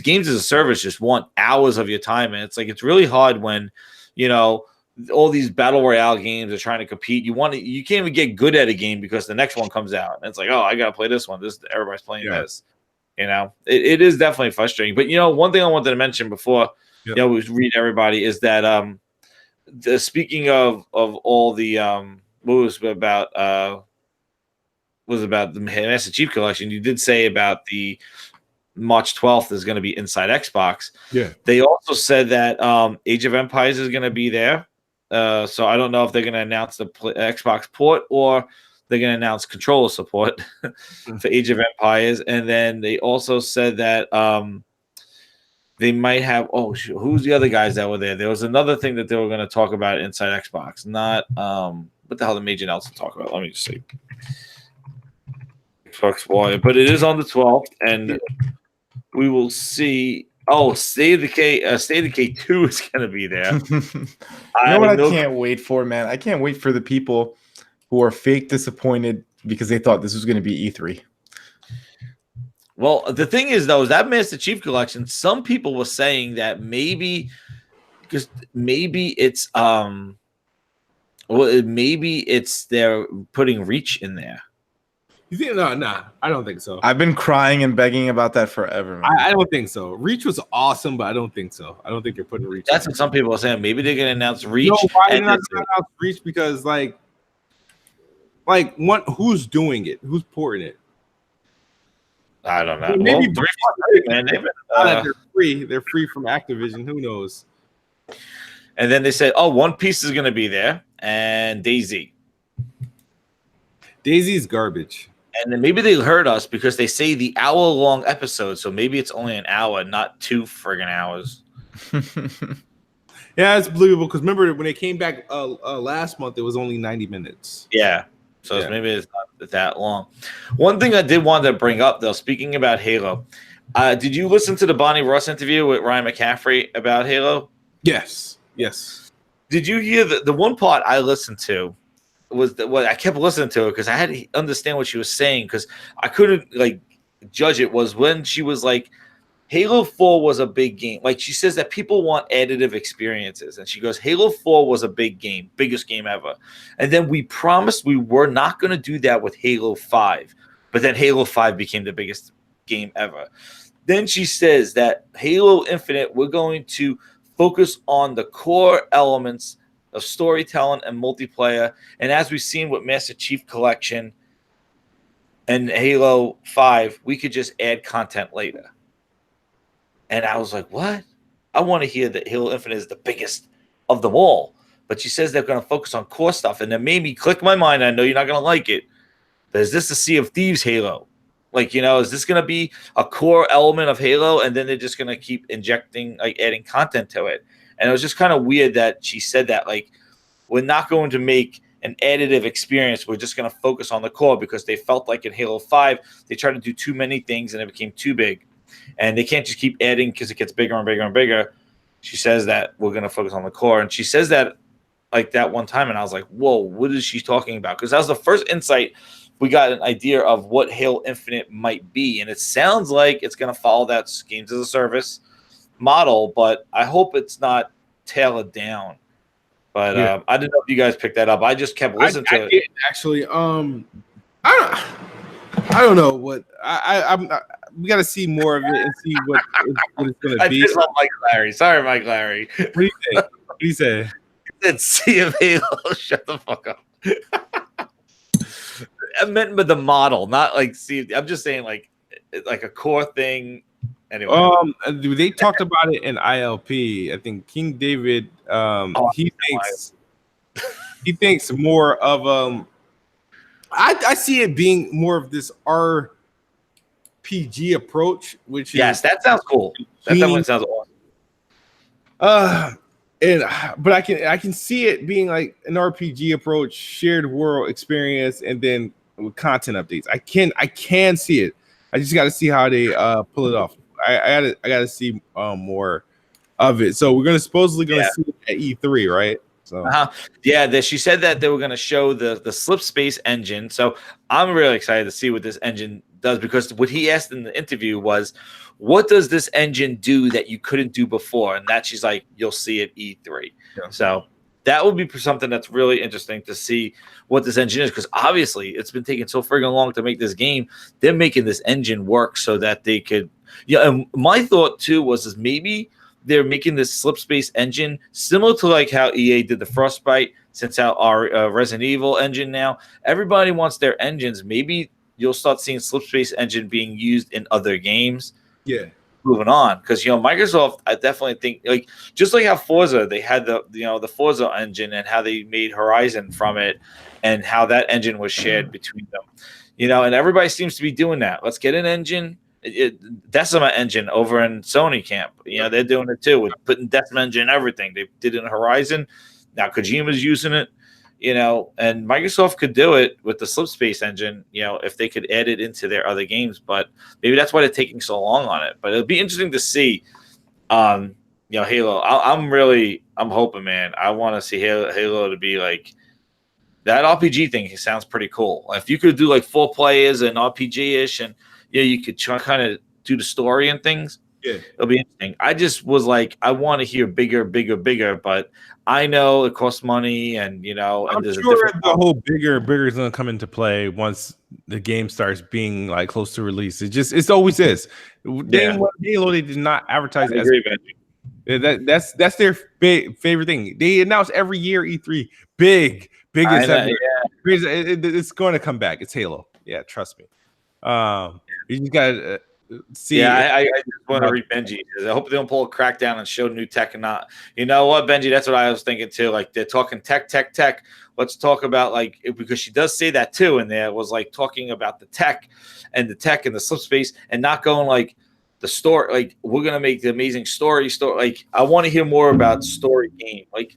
games as a service just want hours of your time, and it's like it's really hard when all these battle royale games are trying to compete. You can't even get good at a game because the next one comes out, and it's like, oh, I gotta play this one. Everybody's playing this. It is definitely frustrating. But one thing I wanted to mention before we read everybody is that speaking of all the what was about the Master Chief Collection, you did say about the March 12th is going to be Inside Xbox. Yeah. They also said that Age of Empires is going to be there. So I don't know if they're going to announce the Xbox port or they're going to announce controller support for Age of Empires. And then they also said that they might have, who's the other guys that were there? There was another thing that they were going to talk about inside Xbox. Not, what the hell did Major Nelson talk about? Let me just see. Xbox One. But it is on the 12th, and we will see. Oh, State of Decay 2 is going to be there. I can't wait for, man? I can't wait for the people who are fake disappointed because they thought this was going to be E3. Well, the thing is, though, is that Master Chief Collection, some people were saying that maybe it's they're putting Reach in there. You think? No, I don't think so. I've been crying and begging about that forever. I don't think so. Reach was awesome, but I don't think so. I don't think they're putting Reach. That's what some people are saying. Maybe they're going to announce Reach. No, why they're not going to announce Reach? Because who's doing it? Who's porting it? I don't know. Maybe they're free. They're free from Activision. Who knows? And then they said, One Piece is going to be there, and Daisy. Daisy's garbage. And then maybe they heard us because they say the hour-long episode, so maybe it's only an hour, not 2 friggin' hours. Yeah, it's believable because remember when they came back last month, it was only 90 minutes. Yeah. So maybe it's not that long. One thing I did want to bring up, though, speaking about Halo, did you listen to the Bonnie Ross interview with Ryan McCaffrey about Halo? Yes. Did you hear the one part I listened to was what I kept listening to it because I had to understand what she was saying because I couldn't judge it was when she was like, Halo 4 was a big game. Like she says that people want additive experiences. And she goes, Halo 4 was a big game, biggest game ever. And then we promised we were not going to do that with Halo 5. But then Halo 5 became the biggest game ever. Then she says that Halo Infinite, we're going to focus on the core elements of storytelling and multiplayer. And as we've seen with Master Chief Collection and Halo 5, we could just add content later. And I was like, what? I want to hear that Halo Infinite is the biggest of them all. But she says they're going to focus on core stuff. And that made me click my mind. I know you're not going to like it. But is this a Sea of Thieves Halo? Is this going to be a core element of Halo? And then they're just going to keep injecting, adding content to it. And it was just kind of weird that she said that, we're not going to make an additive experience. We're just going to focus on the core because they felt like in Halo 5, they tried to do too many things and it became too big. And they can't just keep adding because it gets bigger and bigger and bigger. She says that we're going to focus on the core. And she says that that one time. And I was like, whoa, what is she talking about? Because that was the first insight we got an idea of what Halo Infinite might be. And it sounds like it's going to follow that games as a service model. But I hope it's not tailored down. But I didn't know if you guys picked that up. I just kept listening to it. Didn't actually. I don't know what I'm. We got to see more of it and see what it's going to be. I just love Mike Larry. Sorry, Mike Larry. What do you think? What do you say? He said Sea of Halo. Shut the fuck up. I meant with the model, not see. I'm just saying a core thing Anyway, they talked about it in ILP. I think King David, he thinks more of I see it being more of this RPG approach, which yes, that sounds cool. That definitely sounds awesome. But I can see it being like an RPG approach, shared world experience, and then with content updates. I can see it. I just got to see how they pull it off. I gotta see more of it. So we're supposedly gonna see it at E3, right? So she said that they were going to show the Slip Space engine. So I'm really excited to see what this engine does, because what he asked in the interview was, what does this engine do that you couldn't do before? And that she's like, you'll see at E3. Yeah. So that would be something that's really interesting to see what this engine is, because obviously it's been taking so friggin' long to make this game. They're making this engine work so that they could. Yeah, and my thought too was maybe they're making this Slip Space engine similar to like how EA did the Frostbite, since our Resident Evil engine now. Everybody wants their engines. Maybe you'll start seeing Slip Space engine being used in other games. Yeah. Moving on, because Microsoft, I definitely think, like, just like how Forza, they had the Forza engine and how they made Horizon from it, and how that engine was shared between them. And everybody seems to be doing that. Let's get an engine. Decima engine over in Sony camp. They're doing it too, with putting Decima engine in everything. They did it in Horizon. Now Kojima's using it, and Microsoft could do it with the Slip Space engine, if they could add it into their other games. But maybe that's why they're taking so long on it. But it'll be interesting to see, Halo. I'm hoping, man. I want to see Halo to be like that RPG thing. It sounds pretty cool. If you could do like 4 players and RPG-ish, and you could kind of do the story and things. Yeah, it'll be interesting. I just was like, I want to hear bigger, but I know it costs money, and I'm sure the whole bigger is going to come into play once the game starts being like close to release. It always is. Halo, they did not advertise as that's their favorite thing. They announce every year E3 biggest. It's going to come back. It's Halo. Yeah, trust me. You just gotta see. Yeah, I just want to read Benji. I hope they don't pull a crackdown and show new tech and not. You know what, Benji? That's what I was thinking too. Like, they're talking tech. Let's talk about, like, because she does say that too, and there was like talking about the tech and the Slip Space, and not going like the story. Like, we're gonna make the amazing story. Like, I want to hear more about story game. Like,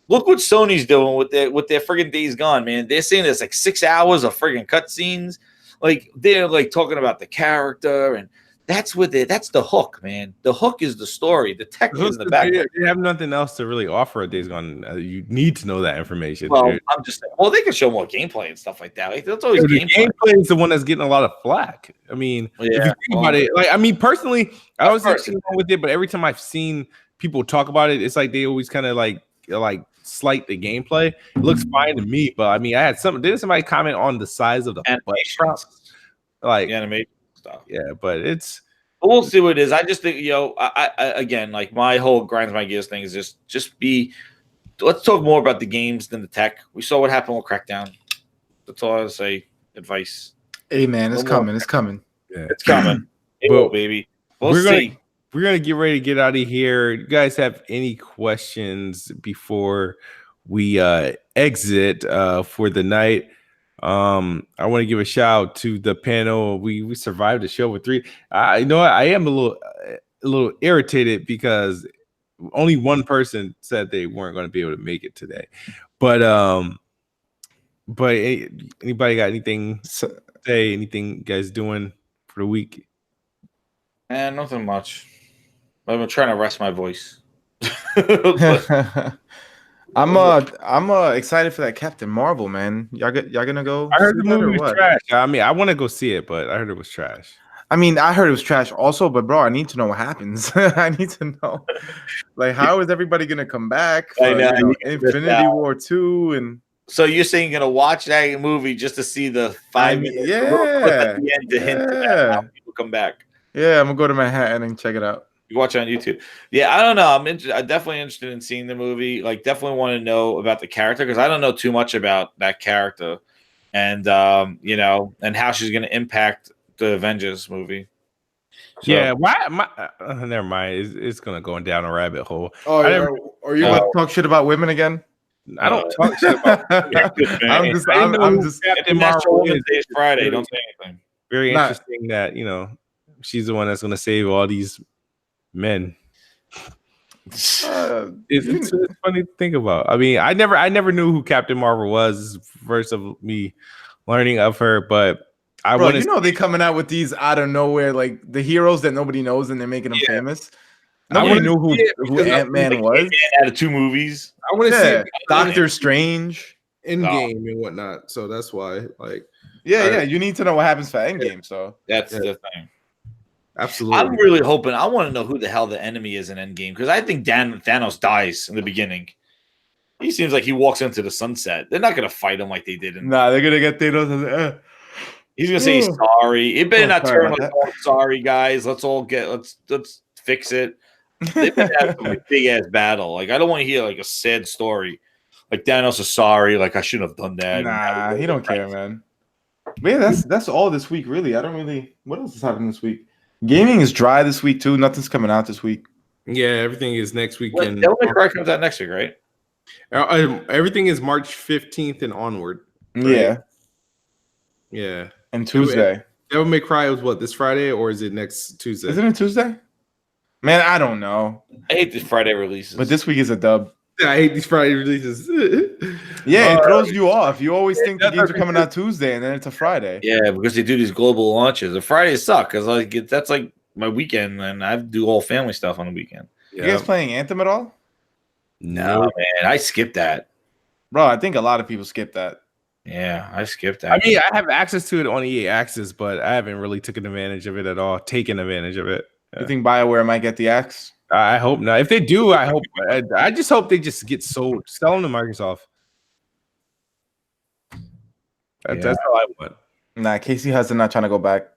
look what Sony's doing with their friggin' Days Gone, man. They're saying there's like 6 hours of friggin' cutscenes. Like, they're like talking about the character, and that's the hook, man. The hook is the story. The tech is in the back. They have nothing else to really offer at Days Gone. You need to know that information. Well, I'm just saying, they can show more gameplay and stuff like that. Like, that's always gameplay is the one that's getting a lot of flack. I mean, if you think about it, like, I mean, personally, I was nothing wrong with it, but every time I've seen people talk about it, it's like they always kind of like slight the gameplay. It looks fine to me, but I mean, didn't somebody comment on the size of the animation, like animation stuff? Yeah, but we'll see what it is. I just think, I again, like, my whole grinds my gears thing is let's talk more about the games than the tech. We saw what happened with Crackdown. That's all I say. Advice. Hey, man, it's coming. It's coming. Yeah, it's coming. Well, baby. We'll see. We're going to get ready to get out of here. You guys have any questions before we exit for the night? I want to give a shout out to the panel. We survived the show with 3. I am a little irritated because only one person said they weren't going to be able to make it today. But anybody got anything to say? Anything you guys doing for the week? Nothing much. I've been trying to rest my voice. I'm excited for that Captain Marvel, man. Y'all gonna go? I heard the movie was trash. I mean, I want to go see it, but I heard it was trash. I mean, I heard it was trash also, but bro, I need to know what happens. I need to know, like, how is everybody gonna come back? For, Infinity War 2 and. So you're saying you're gonna watch that movie just to see the 5 minutes clip at the end to hint at how people come back? Yeah, I'm gonna go to Manhattan and check it out. You watch it on YouTube. Yeah, I don't know. I'm definitely interested in seeing the movie. Like, definitely want to know about the character, because I don't know too much about that character, and and how she's going to impact the Avengers movie. So, Yeah, why? Never mind. It's gonna go down a rabbit hole. Oh, are you about to talk shit about women again? I don't talk shit about. I'm just. International Women's Day is Friday. Don't say anything. Very interesting that she's the one that's gonna save all these men. It's funny to think about. I mean, I never knew who Captain Marvel was. First of me learning of her, but I want to. They're coming out with these out of nowhere, like the heroes that nobody knows, and they're making them famous. Nobody knew who Ant-Man was. Ant-Man out of 2 movies. I want to see Doctor Strange, Endgame and whatnot. So that's why, you need to know what happens for Endgame. So that's the thing. Absolutely. I'm really hoping. I want to know who the hell the enemy is in Endgame because I think Thanos dies in the beginning. He seems like he walks into the sunset. They're not going to fight him like they did. They're going to get Thanos. He's going to say he's sorry. It better not turn like, sorry, guys. Let's fix it. They better have a big ass battle. Like I don't want to hear like a sad story. Like Thanos is sorry. Like I shouldn't have done that. Nah, he don't care, man. But yeah, that's all this week, really. I don't really. What else is happening this week? Gaming is dry this week too. Nothing's coming out this week. Yeah, everything is next weekend. Devil May Cry comes out next week, right? Everything is March 15th and onward. Right? Yeah. And Tuesday. Devil May Cry was what, this Friday or is it next Tuesday? Isn't it Tuesday? Man, I don't know. I hate these Friday releases. But this week is a dub. Yeah, I hate these Friday releases. Yeah, it throws you off. You always think the games are coming out Tuesday and then it's a Friday. Yeah, because they do these global launches. The Fridays suck because that's like my weekend, and I do all family stuff on the weekend. You guys playing Anthem at all? No, man, I skipped that. Bro, I think a lot of people skip that. Yeah, I skipped that. I mean, I have access to it on EA Access, but I haven't really taken advantage of it at all. Yeah. You think BioWare might get the axe? I hope not. If they do, I just hope they just get sold. Sell them to Microsoft. That's all I want. Nah, Casey Hudson not trying to go back.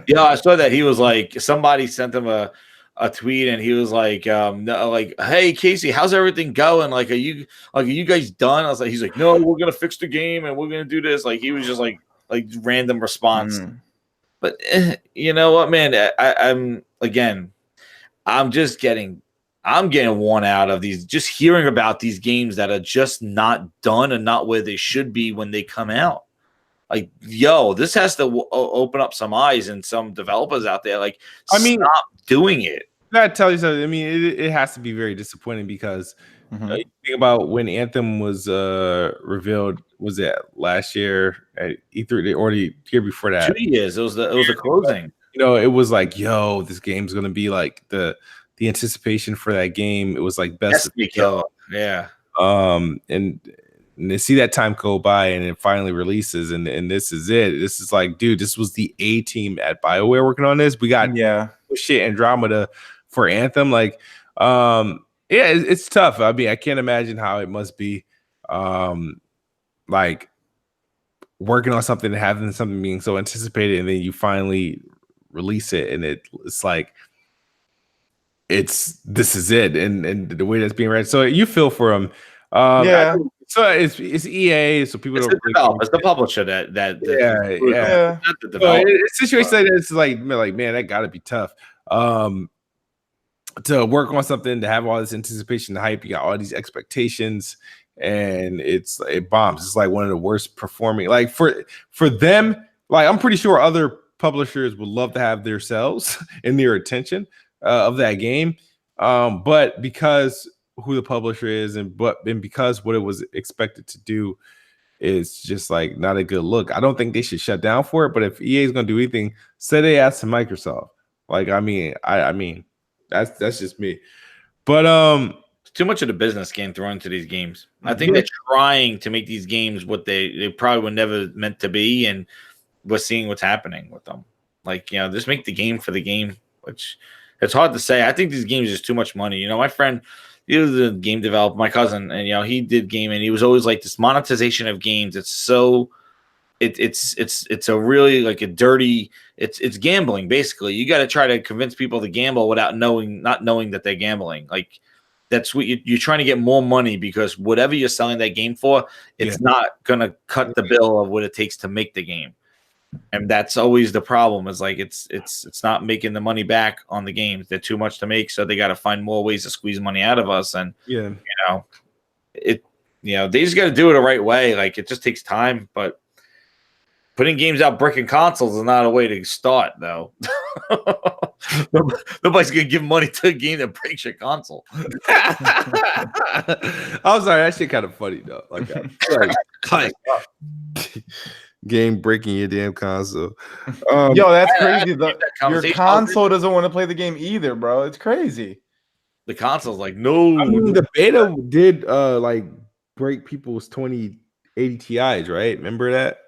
Yeah, I saw that he was like somebody sent him a tweet and he was like, hey Casey, how's everything going? Like, are you guys done? I was like, he's like, no, we're gonna fix the game and we're gonna do this. Like, he was just like random response. But you know what, man? I'm getting worn out of these. Just hearing about these games that are just not done and not where they should be when they come out. Like, yo, this has to open up some eyes and some developers out there. Like, stop doing it. I gotta tell you something. I mean, it has to be very disappointing because you think about when Anthem was revealed. Was it last year at E3 or the year before that? 2 years. It was the closing. It was like, yo, this game's gonna be like the anticipation for that game. It was like best of the yeah. And to see that time go by and it finally releases and this is it. This is like, dude, this was the A team at BioWare working on this. We got shit Andromeda for Anthem. Like, it's tough. I mean, I can't imagine how it must be. Like working on something and having something being so anticipated and then you finally release it and it's like this is it and the way that's being read. So you feel for them. So it's EA, so people don't. It's the publisher that Not the developer. It's a situation like this is like man, that got to be tough. To work on something, to have all this anticipation, the hype, you got all these expectations, and it bombs. It's like one of the worst performing. Like for them, like I'm pretty sure other publishers would love to have their sales and their attention of that game, but because who the publisher is and because what it was expected to do is just like not a good look. I don't think they should shut down for it. But if EA is going to do anything, say they ask to Microsoft. Like I mean, that's just me. But too much of the business game thrown into these games. I think they're trying to make these games what they probably were never meant to be, and we're seeing what's happening with them. Like, just make the game for the game, which it's hard to say. I think these games are just too much money. My friend, he was a game developer, my cousin, and he did game, and he was always like, this monetization of games. It's so, it's a really like a dirty. It's gambling basically. You got to try to convince people to gamble without not knowing that they're gambling. Like that's what you're trying to get more money because whatever you're selling that game for, it's not gonna cut the bill of what it takes to make the game. And that's always the problem. Is like it's not making the money back on the games. They're too much to make, so they got to find more ways to squeeze money out of us. And Yeah. They just got to do it the right way. Like it just takes time, but putting games out bricking consoles is not a way to start, though. Nobody's gonna give money to a game that breaks your console. I'm sorry, that shit kind of funny though. Like game breaking your damn console. Yo, that's crazy. Your conversation. console doesn't want to play the game either, bro. It's crazy. The console's like, no. I mean, the beta did like break people's 2080 Ti's, right? Remember that?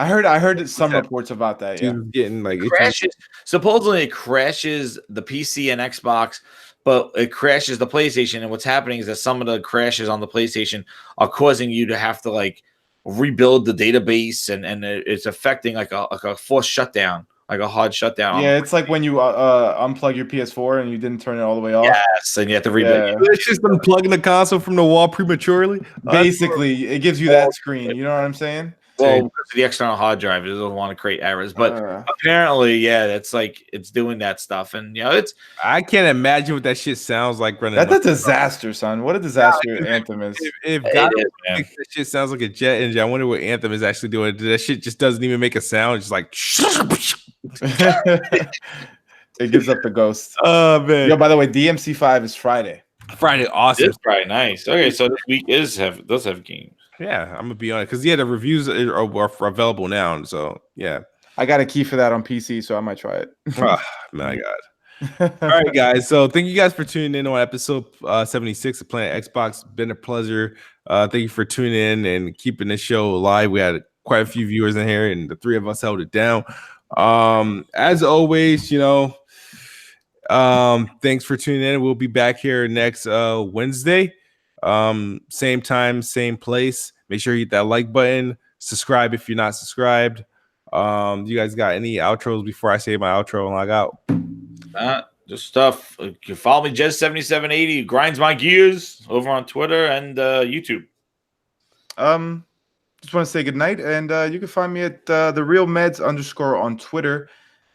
I heard some reports about that. Yeah, getting like crashes. Supposedly, it crashes the PC and Xbox, but it crashes the PlayStation. And what's happening is that some of the crashes on the PlayStation are causing you to have to like rebuild the database, and it's affecting like a forced shutdown, like a hard shutdown. Yeah, it's like when you unplug your PS4 and you didn't turn it all the way off. Yes, and you have to rebuild. Yeah. It's just unplugging the console from the wall prematurely. Basically, it gives you that screen. You know what I'm saying? Well, because the external hard drive, it doesn't want to create errors, but apparently, yeah, that's like it's doing that stuff, and it's. I can't imagine what that shit sounds like running. That's a disaster, son. What a disaster Anthem is. If God that shit sounds like a jet engine, I wonder what Anthem is actually doing. That shit just doesn't even make a sound. It's just like. It gives up the ghost. Oh man! Yo, by the way, DMC5 is Friday. Friday, awesome. It's Friday, nice. Okay, so this week does have games. Yeah, I'm gonna be on it because the reviews are available now. So yeah, I got a key for that on PC, so I might try it. Oh, my God! All right, guys. So thank you guys for tuning in on episode 76 of Planet Xbox. Been a pleasure. Thank you for tuning in and keeping this show alive. We had quite a few viewers in here, and the three of us held it down. As always, thanks for tuning in. We'll be back here next Wednesday. Same time, same place. Make sure you hit that like button. Subscribe if you're not subscribed. You guys got any outros before I say my outro and log out? Just stuff. You can follow me, Jez7780, grinds my gears over on Twitter and YouTube. Just want to say good night, and you can find me at the Real Meds _ on Twitter,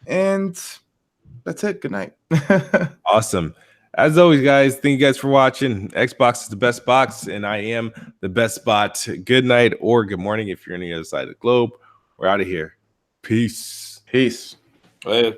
and that's it. Good night. Awesome. As always, guys, thank you guys for watching. Xbox is the best box, and I am the best spot. Good night or good morning if you're on the other side of the globe. We're out of here. Peace. Peace. Later.